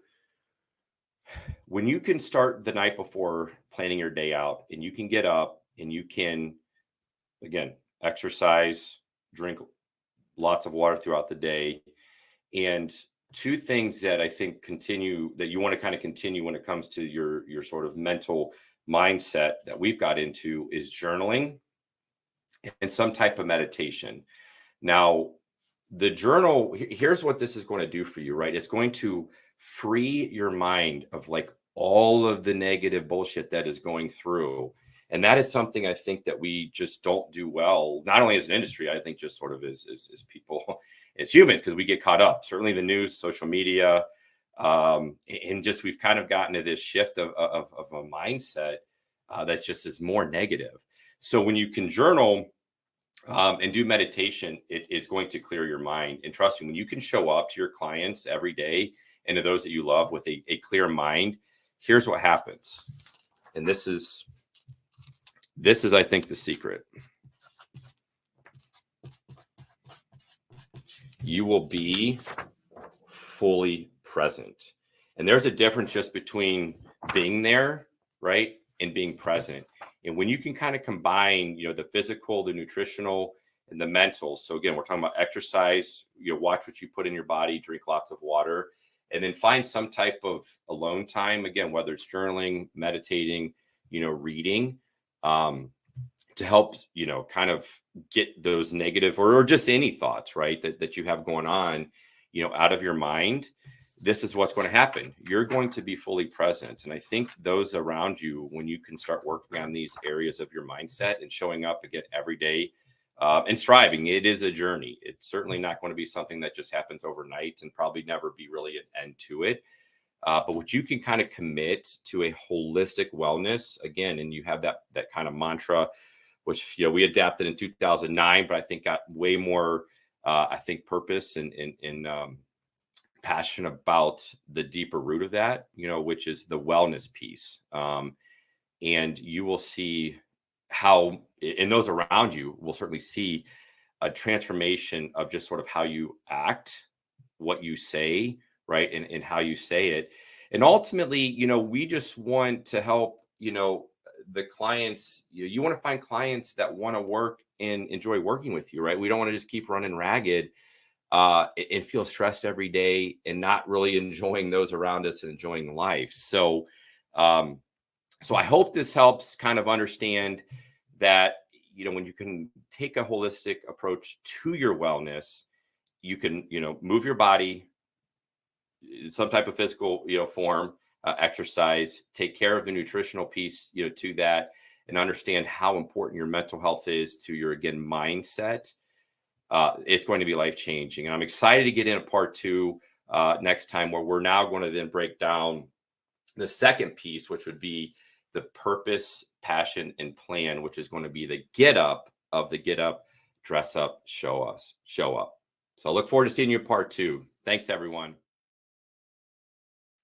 when you can start the night before planning your day out and you can get up and you can, again, exercise, drink lots of water throughout the day. And 2 things that I think that you want to kind of continue when it comes to your sort of mental mindset that we've got into is journaling and some type of meditation. Now, the journal, here's what this is going to do for you, right? It's going to free your mind of like all of the negative bullshit that is going through. And that is something I think that we just don't do well, not only as an industry, I think just sort of as people, as humans, because we get caught up. Certainly the news, social media, and just we've kind of gotten to this shift of a mindset that just is more negative. So when you can journal and do meditation, it's going to clear your mind. And trust me, when you can show up to your clients every day and to those that you love with a clear mind, here's what happens. And this is, I think, the secret. You will be fully present. And there's a difference just between being there, right, and being present. And when you can kind of combine, the physical, the nutritional, and the mental. So again, we're talking about exercise, watch what you put in your body, drink lots of water, and then find some type of alone time. Again, whether it's journaling, meditating, reading, to help, kind of get those negative or just any thoughts, right, that you have going on, out of your mind. This is what's going to happen. You're going to be fully present. And I think those around you, when you can start working on these areas of your mindset and showing up again every day and striving, it is a journey. It's certainly not going to be something that just happens overnight and probably never be really an end to it. But what you can kind of commit to a holistic wellness, again, and you have that kind of mantra, which, we adapted in 2009, but I think got way more, purpose and passionate about the deeper root of that, which is the wellness piece. And you will see how, and those around you will certainly see a transformation of just sort of how you act, what you say, right? And how you say it. And ultimately, we just want to help, the clients, you want to find clients that want to work and enjoy working with you, right? We don't want to just keep running ragged and feel stressed every day and not really enjoying those around us and enjoying life. So, so I hope this helps kind of understand that, when you can take a holistic approach to your wellness, you can, move your body, some type of physical, form, exercise, take care of the nutritional piece, to that, and understand how important your mental health is to your, again, mindset. It's going to be life changing. And I'm excited to get into part 2 next time, where we're now going to then break down the second piece, which would be the purpose, passion, and plan, which is going to be the get up of the get up, dress up, show up. So I look forward to seeing you in part 2. Thanks, everyone.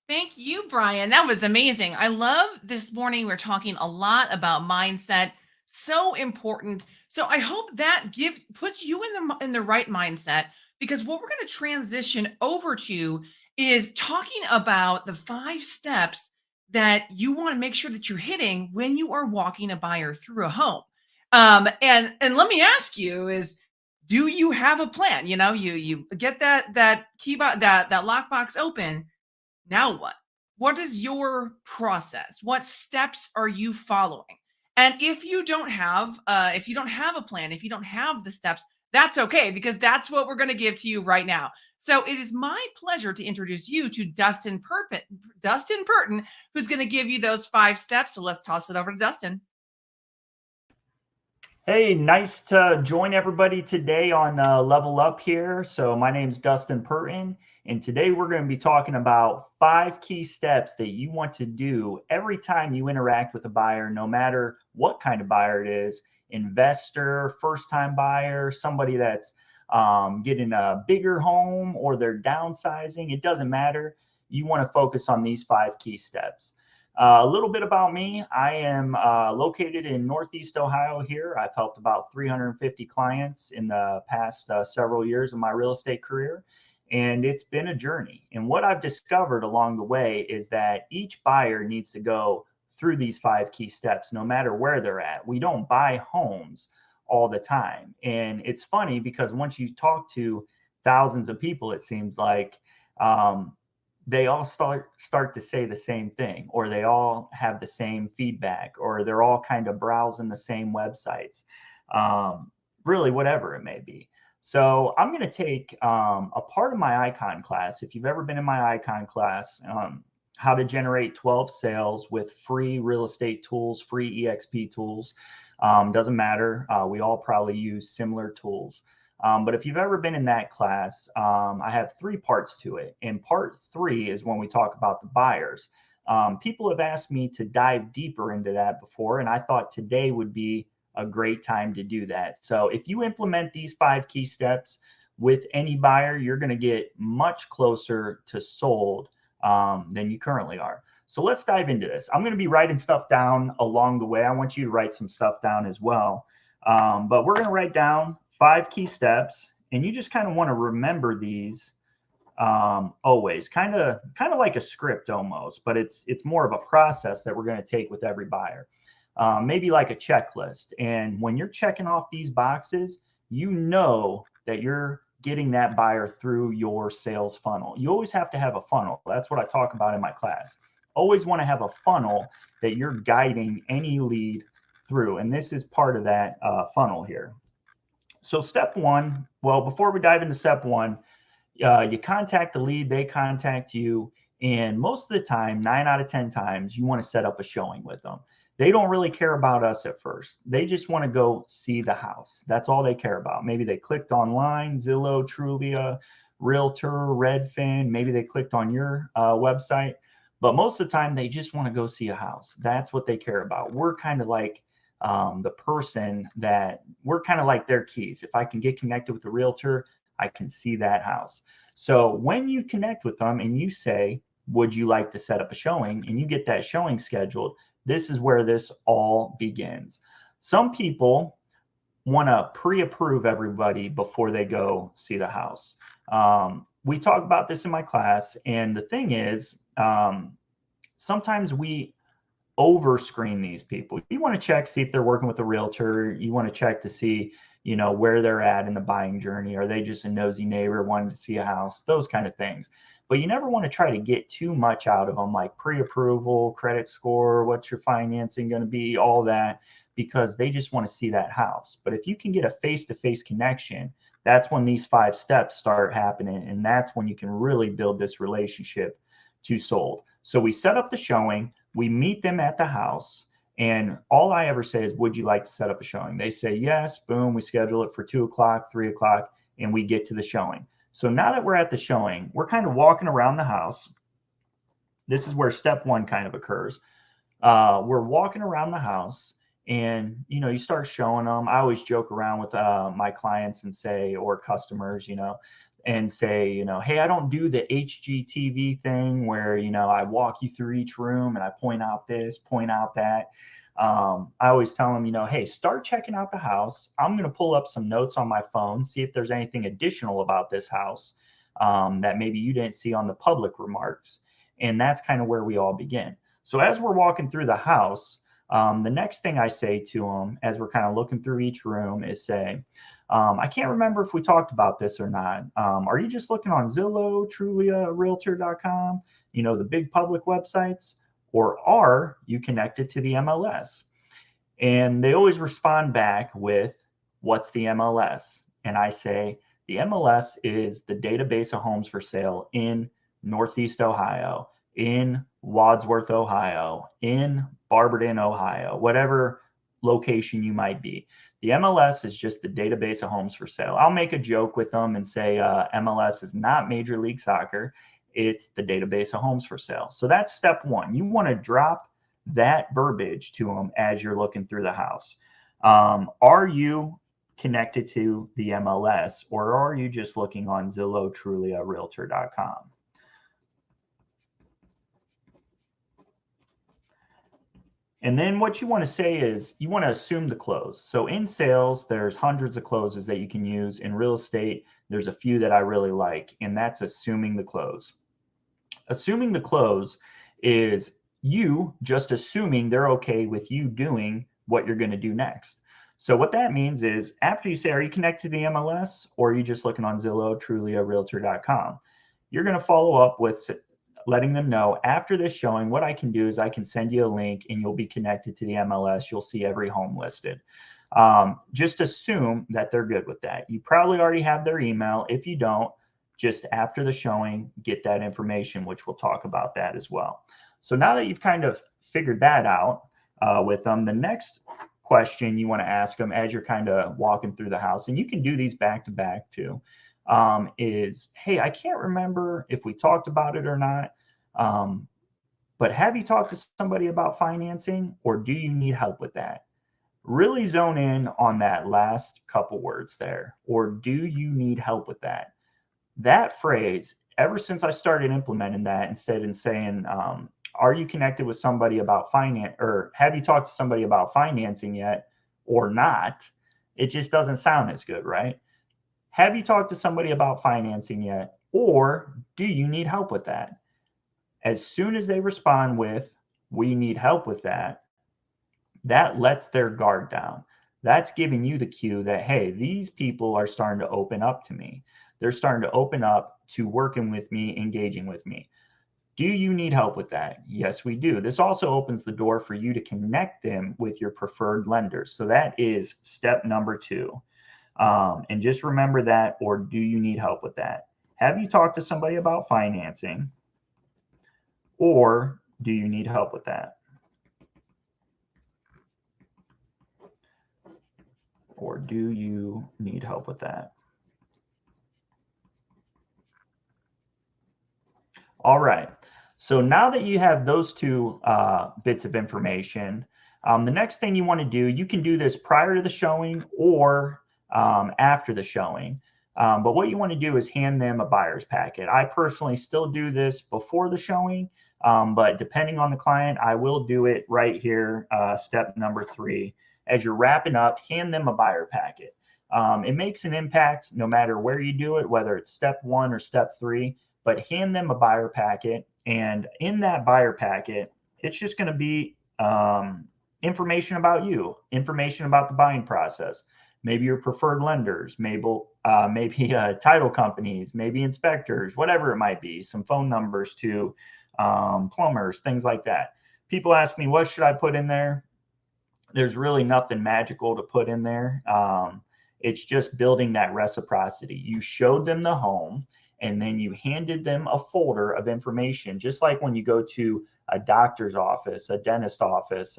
Thank you, Brian. That was amazing. I love this morning. We're talking a lot about mindset. So important. So I hope that puts you in the right mindset, because what we're going to transition over to is talking about the 5 steps that you want to make sure that you're hitting when you are walking a buyer through a home. And let me ask you is, do you have a plan? You get that key that lockbox open. Now what? What is your process? What steps are you following? And if you don't have a plan, if you don't have the steps, that's okay, because that's what we're going to give to you right now. So it is my pleasure to introduce you to Dustin Purtan, who's going to give you those 5 steps. So let's toss it over to Dustin. Hey, nice to join everybody today on Level Up here. So my name's Dustin Purtan, and today we're going to be talking about 5 key steps that you want to do every time you interact with a buyer, no matter what kind of buyer it is: investor, first-time buyer, somebody that's getting a bigger home, or they're downsizing. It doesn't matter. You want to focus on these 5 key steps. A little bit about me. I am located in Northeast Ohio here. I've helped about 350 clients in the past several years of my real estate career, and it's been a journey. And what I've discovered along the way is that each buyer needs to go through these 5 key steps, no matter where they're at. We don't buy homes all the time. And it's funny, because once you talk to thousands of people, it seems like they all start to say the same thing, or they all have the same feedback, or they're all kind of browsing the same websites, really whatever it may be. So I'm going to take a part of my icon class. If you've ever been in my icon class, how to generate 12 sales with free real estate tools, free EXP tools, doesn't matter. We all probably use similar tools. But if you've ever been in that class, I have 3 parts to it. And part 3 is when we talk about the buyers. People have asked me to dive deeper into that before, and I thought today would be a great time to do that. So if you implement these 5 key steps with any buyer, you're going to get much closer to sold than you currently are. So let's dive into this. I'm going to be writing stuff down along the way. I want you to write some stuff down as well. But we're going to write down 5 key steps, and you just kind of want to remember these always, kind of like a script almost, but it's more of a process that we're going to take with every buyer, maybe like a checklist. And when you're checking off these boxes, you know that you're getting that buyer through your sales funnel. You always have to have a funnel. That's what I talk about in my class. Always want to have a funnel that you're guiding any lead through, and this is part of that funnel here. So step 1, well, before we dive into step 1, you contact the lead, they contact you, and most of the time, 9 out of 10 times, you want to set up a showing with them. They don't really care about us at first. They just want to go see the house. That's all they care about. Maybe they clicked online, Zillow, Trulia, Realtor, Redfin. Maybe they clicked on your website. But most of the time, they just want to go see a house. That's what they care about. We're kind of like the person that we're kind of like their keys. If I can get connected with the realtor, I can see that house. So when you connect with them and you say, would you like to set up a showing, and you get that showing scheduled, this is where this all begins. Some people want to pre-approve everybody before they go see the house. We talk about this in my class, and the thing is, sometimes we over-screen these people. You want to check, see if they're working with a realtor. You want to check to see, where they're at in the buying journey. Are they just a nosy neighbor wanting to see a house? Those kind of things. But you never want to try to get too much out of them, like pre-approval, credit score, what's your financing going to be, all that, because they just want to see that house. But if you can get a face-to-face connection, that's when these 5 steps start happening. And that's when you can really build this relationship to sold. So we set up the showing, we meet them at the house, and all I ever say is, would you like to set up a showing? They say yes, boom, we schedule it for 2 o'clock, 3 o'clock, and we get to the showing. So now that we're at the showing, we're kind of walking around the house. This is where step 1 kind of occurs. We're walking around the house, and you start showing them. I always joke around with my clients and say, or customers, and say, hey, I don't do the HGTV thing where, I walk you through each room and I point out this, point out that. I always tell them, hey, start checking out the house. I'm going to pull up some notes on my phone, see if there's anything additional about this house that maybe you didn't see on the public remarks. And that's kind of where we all begin. So as we're walking through the house, the next thing I say to them as we're kind of looking through each room is say, I can't remember if we talked about this or not. Are you just looking on Zillow, Trulia, Realtor.com, the big public websites, or are you connected to the MLS? And they always respond back with, what's the MLS? And I say, the MLS is the database of homes for sale in Northeast Ohio, in Wadsworth, Ohio, in Barberton, Ohio, whatever location you might be. The MLS is just the database of homes for sale. I'll make a joke with them and say MLS is not Major League Soccer. It's the database of homes for sale. So that's step 1. You want to drop that verbiage to them as you're looking through the house. Are you connected to the MLS, or are you just looking on Zillow, Trulia, Realtor.com? And then what you want to say is you want to assume the close. So in sales, there's hundreds of closes that you can use. In real estate, there's a few that I really like, and that's assuming the close. Assuming the close is you just assuming they're okay with you doing what you're going to do next. So what that means is after you say, are you connected to the MLS, or are you just looking on Zillow, Trulia, Realtor.com? You're going to follow up with letting them know, after this showing, what I can do is I can send you a link and you'll be connected to the MLS. You'll see every home listed. Just assume that they're good with that. You probably already have their email. If you don't, just after the showing, get that information, which we'll talk about that as well. So now that you've kind of figured that out with them, the next question you want to ask them as you're kind of walking through the house, and you can do these back to back too, is, hey, I can't remember if we talked about it or not, but have you talked to somebody about financing, or do you need help with that? Really zone in on that last couple words there, or do you need help with that? That phrase, ever since I started implementing that, instead of saying, are you connected with somebody about finance, or have you talked to somebody about financing yet, or not, it just doesn't sound as good, right? Have you talked to somebody about financing yet, or do you need help with that? As soon as they respond with, we need help with that, that lets their guard down. That's giving you the cue that, hey, these people are starting to open up to me. They're starting to open up to working with me, engaging with me. Do you need help with that? Yes, we do. This also opens the door for you to connect them with your preferred lenders. So that is step number 2. And just remember that, or do you need help with that? Have you talked to somebody about financing, or do you need help with that? Or do you need help with that? All right. So now that you have those 2 bits of information, the next thing you want to do, you can do this prior to the showing or after the showing. But what you want to do is hand them a buyer's packet. I personally still do this before the showing, but depending on the client, I will do it right here, step number 3. As you're wrapping up, hand them a buyer packet. It makes an impact no matter where you do it, whether it's step 1 or step 3, but hand them a buyer packet. And in that buyer packet, it's just going to be information about you, information about the buying process, maybe your preferred lenders, maybe title companies, maybe inspectors, whatever it might be, some phone numbers to plumbers, things like that. People ask me, what should I put in there? There's really nothing magical to put in there. It's just building that reciprocity. You showed them the home, and then you handed them a folder of information, just like when you go to a doctor's office, a dentist office,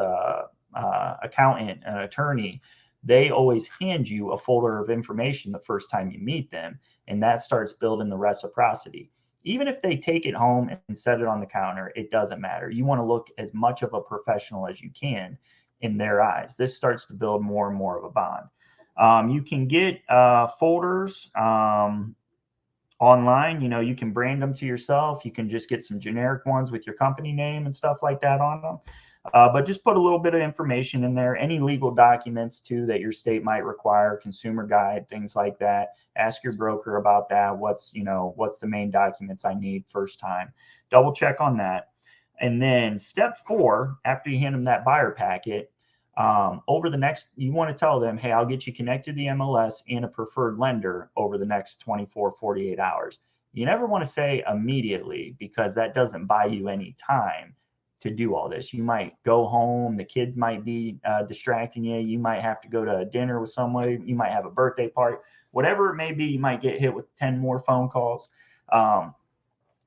accountant, an attorney. They always hand you a folder of information the first time you meet them, and that starts building the reciprocity. Even if they take it home and set it on the counter, it doesn't matter. You want to look as much of a professional as you can in their eyes. This starts to build more and more of a bond. You can get folders online. You can brand them to yourself. You can just get some generic ones with your company name and stuff like that on them. But just put a little bit of information in there, any legal documents too that your state might require, consumer guide, things like that. Ask your broker about that. What's the main documents I need first time? Double check on that. And then step 4, after you hand them that buyer packet, you want to tell them, hey, I'll get you connected to the MLS and a preferred lender over the next 24, 48 hours. You never want to say immediately, because that doesn't buy you any time to do all this. You might go home, the kids might be distracting you, you might have to go to dinner with somebody, you might have a birthday party, whatever it may be, you might get hit with 10 more phone calls.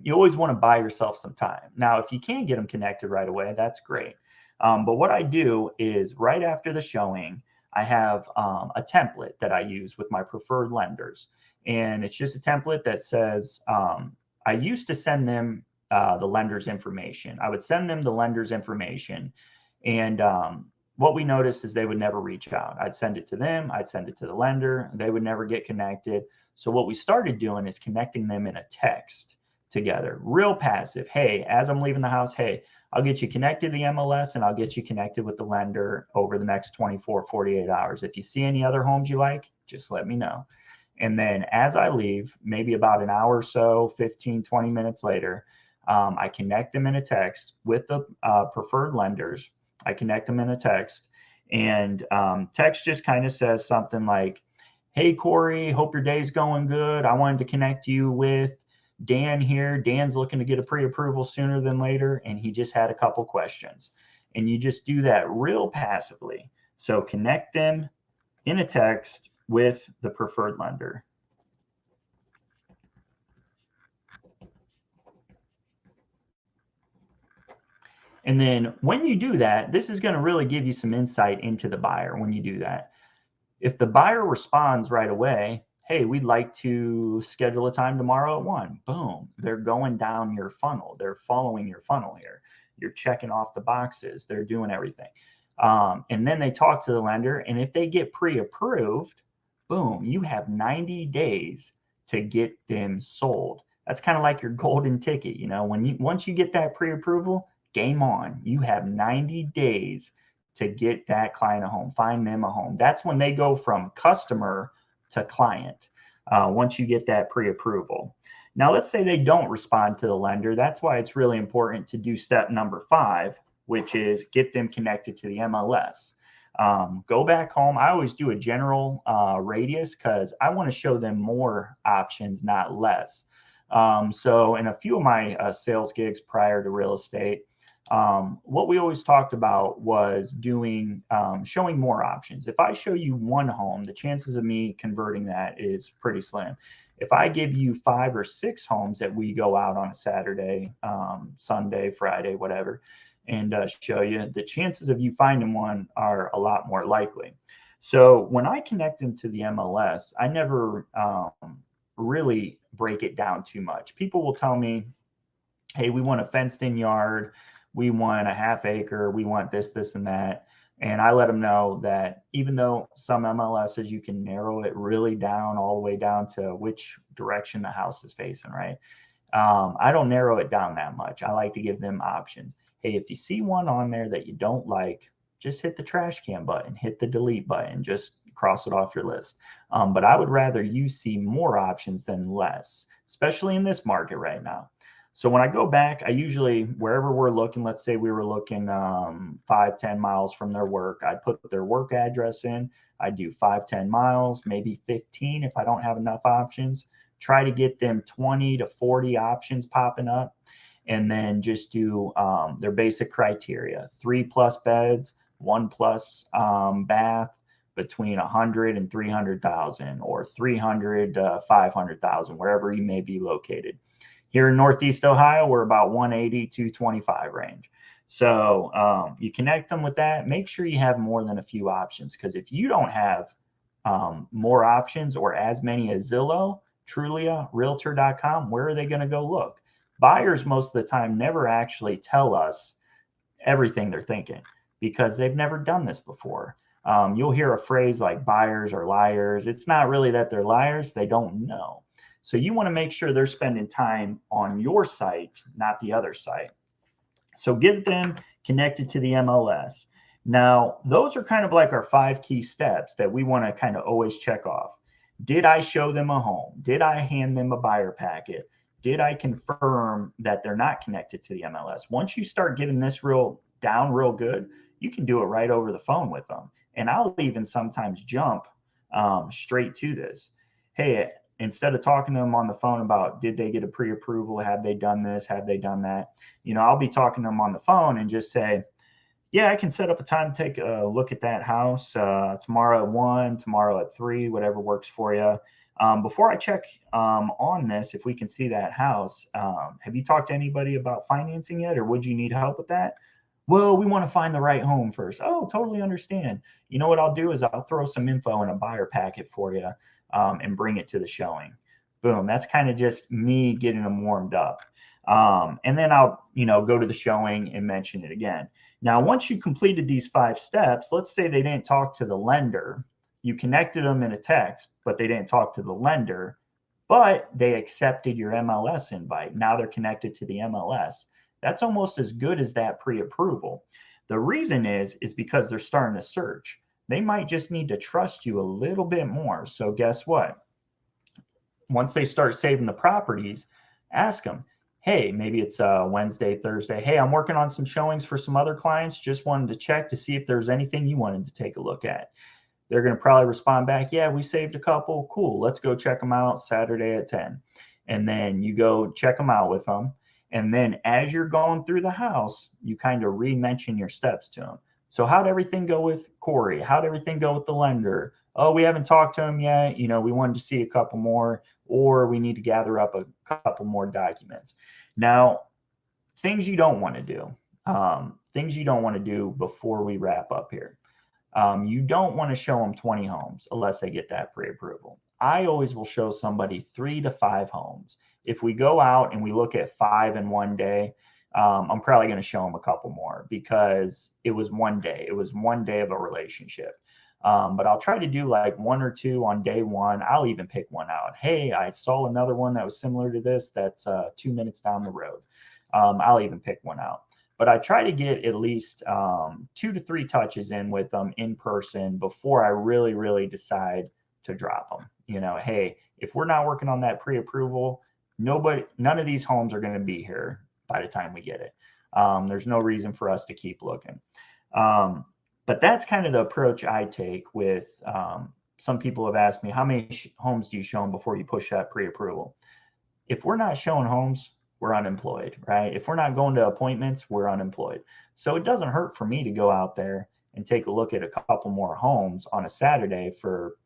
You always want to buy yourself some time. Now, if you can get them connected right away, that's great. But what I do is right after the showing, I have a template that I use with my preferred lenders. And it's just a template that says, I used to send them the lender's information. I would send them the lender's information. And what we noticed is they would never reach out. I'd send it to them. I'd send it to the lender. They would never get connected. So what we started doing is connecting them in a text together, real passive. Hey, as I'm leaving the house, hey, I'll get you connected to the MLS and I'll get you connected with the lender over the next 24, 48 hours. If you see any other homes you like, just let me know. And then as I leave, maybe about an hour or so, 15, 20 minutes later, I connect them in a text with the preferred lenders. I connect them in a text, and text just kind of says something like, hey, Corey, hope your day's going good. I wanted to connect you with Dan here. Dan's looking to get a pre-approval sooner than later, and he just had a couple questions. And you just do that real passively. So connect them in a text with the preferred lender. And then when you do that, this is going to really give you some insight into the buyer when you do that. If the buyer responds right away, hey, we'd like to schedule a time tomorrow at 1, boom, they're going down your funnel. They're following your funnel here. You're checking off the boxes. They're doing everything. And then they talk to the lender. And if they get pre-approved, boom, you have 90 days to get them sold. That's kind of like your golden ticket. Once you get that pre-approval, game on. You have 90 days to get that client a home, find them a home. That's when they go from customer to client, once you get that pre-approval. Now, let's say they don't respond to the lender. That's why it's really important to do step number 5, which is get them connected to the MLS. Go back home. I always do a general radius because I want to show them more options, not less. So in a few of my sales gigs prior to real estate, what we always talked about was doing showing more options. If I show you one home, the chances of me converting that is pretty slim. If I give you 5 or 6 homes that we go out on a Saturday, Sunday, Friday, whatever, and show you, the chances of you finding one are a lot more likely. So when I connect them to the MLS, I never really break it down too much. People will tell me, hey, we want a fenced in yard. We want a half acre. We want this, this, and that. And I let them know that even though some MLSs, you can narrow it really down all the way down to which direction the house is facing, right? I don't narrow it down that much. I like to give them options. Hey, if you see one on there that you don't like, just hit the trash can button, hit the delete button, just cross it off your list. But I would rather you see more options than less, especially in this market right now. So when I go back, I usually, wherever we're looking, let's say we were looking 5-10 miles from their work, I'd put their work address in. I'd do 5-10 miles, maybe 15 if I don't have enough options. Try to get them 20 to 40 options popping up, and then just do their basic criteria: 3+ beds, 1+ bath, between 100 and 300,000, or 300 to 500,000, wherever you may be located. Here in Northeast Ohio, we're about 180 to 225 range. So you connect them with that. Make sure you have more than a few options, because if you don't have more options or as many as Zillow, Trulia, Realtor.com, where are they going to go look? Buyers most of the time never actually tell us everything they're thinking, because they've never done this before. You'll hear a phrase like buyers are liars. It's not really that they're liars, they don't know. So you want to make sure they're spending time on your site, not the other site. So get them connected to the MLS. Now, those are kind of like our 5 key steps that we want to kind of always check off. Did I show them a home? Did I hand them a buyer packet? Did I confirm that they're not connected to the MLS? Once you start getting this real good, you can do it right over the phone with them. And I'll even sometimes jump straight to this. Hey, instead of talking to them on the phone about, did they get a pre-approval? Have they done this? Have they done that? I'll be talking to them on the phone and just say, yeah, I can set up a time to take a look at that house tomorrow at 1, tomorrow at 3, whatever works for you. Before I check on this, if we can see that house, have you talked to anybody about financing yet, or would you need help with that? Well, we want to find the right home first. Oh, totally understand. You know what I'll do is I'll throw some info in a buyer packet for you and bring it to the showing. Boom. That's kind of just me getting them warmed up. And then I'll, go to the showing and mention it again. Now, once you completed these 5 steps, let's say they didn't talk to the lender. You connected them in a text, but they didn't talk to the lender, but they accepted your MLS invite. Now they're connected to the MLS. That's almost as good as that pre-approval. The reason is because they're starting to search. They might just need to trust you a little bit more. So guess what? Once they start saving the properties, ask them, hey, maybe it's Wednesday, Thursday. Hey, I'm working on some showings for some other clients. Just wanted to check to see if there's anything you wanted to take a look at. They're going to probably respond back, yeah, we saved a couple. Cool. Let's go check them out Saturday at 10. And then you go check them out with them. And then as you're going through the house, you kind of re-mention your steps to them. So how'd everything go with Corey? How'd everything go with the lender? Oh, we haven't talked to him yet. We wanted to see a couple more, or we need to gather up a couple more documents. Now, things you don't want to do. Things you don't want to do before we wrap up here. You don't want to show them 20 homes unless they get that pre-approval. I always will show somebody 3 to 5 homes. If we go out and we look at 5 in one day, I'm probably going to show them a couple more, because it was one day. It was one day of a relationship. But I'll try to do like 1 or 2 on day 1. I'll even pick one out. Hey, I saw another one that was similar to this that's 2 minutes down the road. I'll even pick one out. But I try to get at least 2 to 3 touches in with them in person before I really, really decide to drop them. Hey, if we're not working on that pre-approval, none of these homes are going to be here by the time we get it. There's no reason for us to keep looking. But that's kind of the approach I take with some people have asked me, how many homes do you show them before you push that pre-approval? If we're not showing homes, we're unemployed, right? If we're not going to appointments, we're unemployed. So it doesn't hurt for me to go out there and take a look at a couple more homes on a Saturday for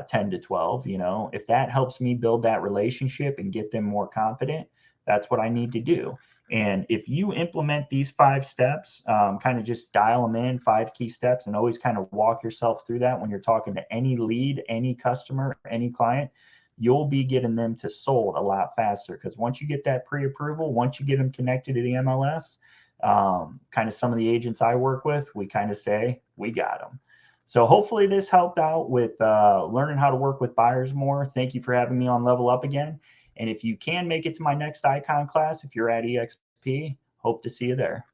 10 to 12. If that helps me build that relationship and get them more confident, that's what I need to do. And if you implement these 5 steps, kind of just dial them in, 5 key steps, and always kind of walk yourself through that when you're talking to any lead, any customer, any client, you'll be getting them to sold a lot faster. Because once you get that pre-approval, once you get them connected to the MLS, kind of some of the agents I work with, we kind of say, we got them. So hopefully this helped out with learning how to work with buyers more. Thank you for having me on Level Up again. And if you can make it to my next Icon class, if you're at EXP, hope to see you there.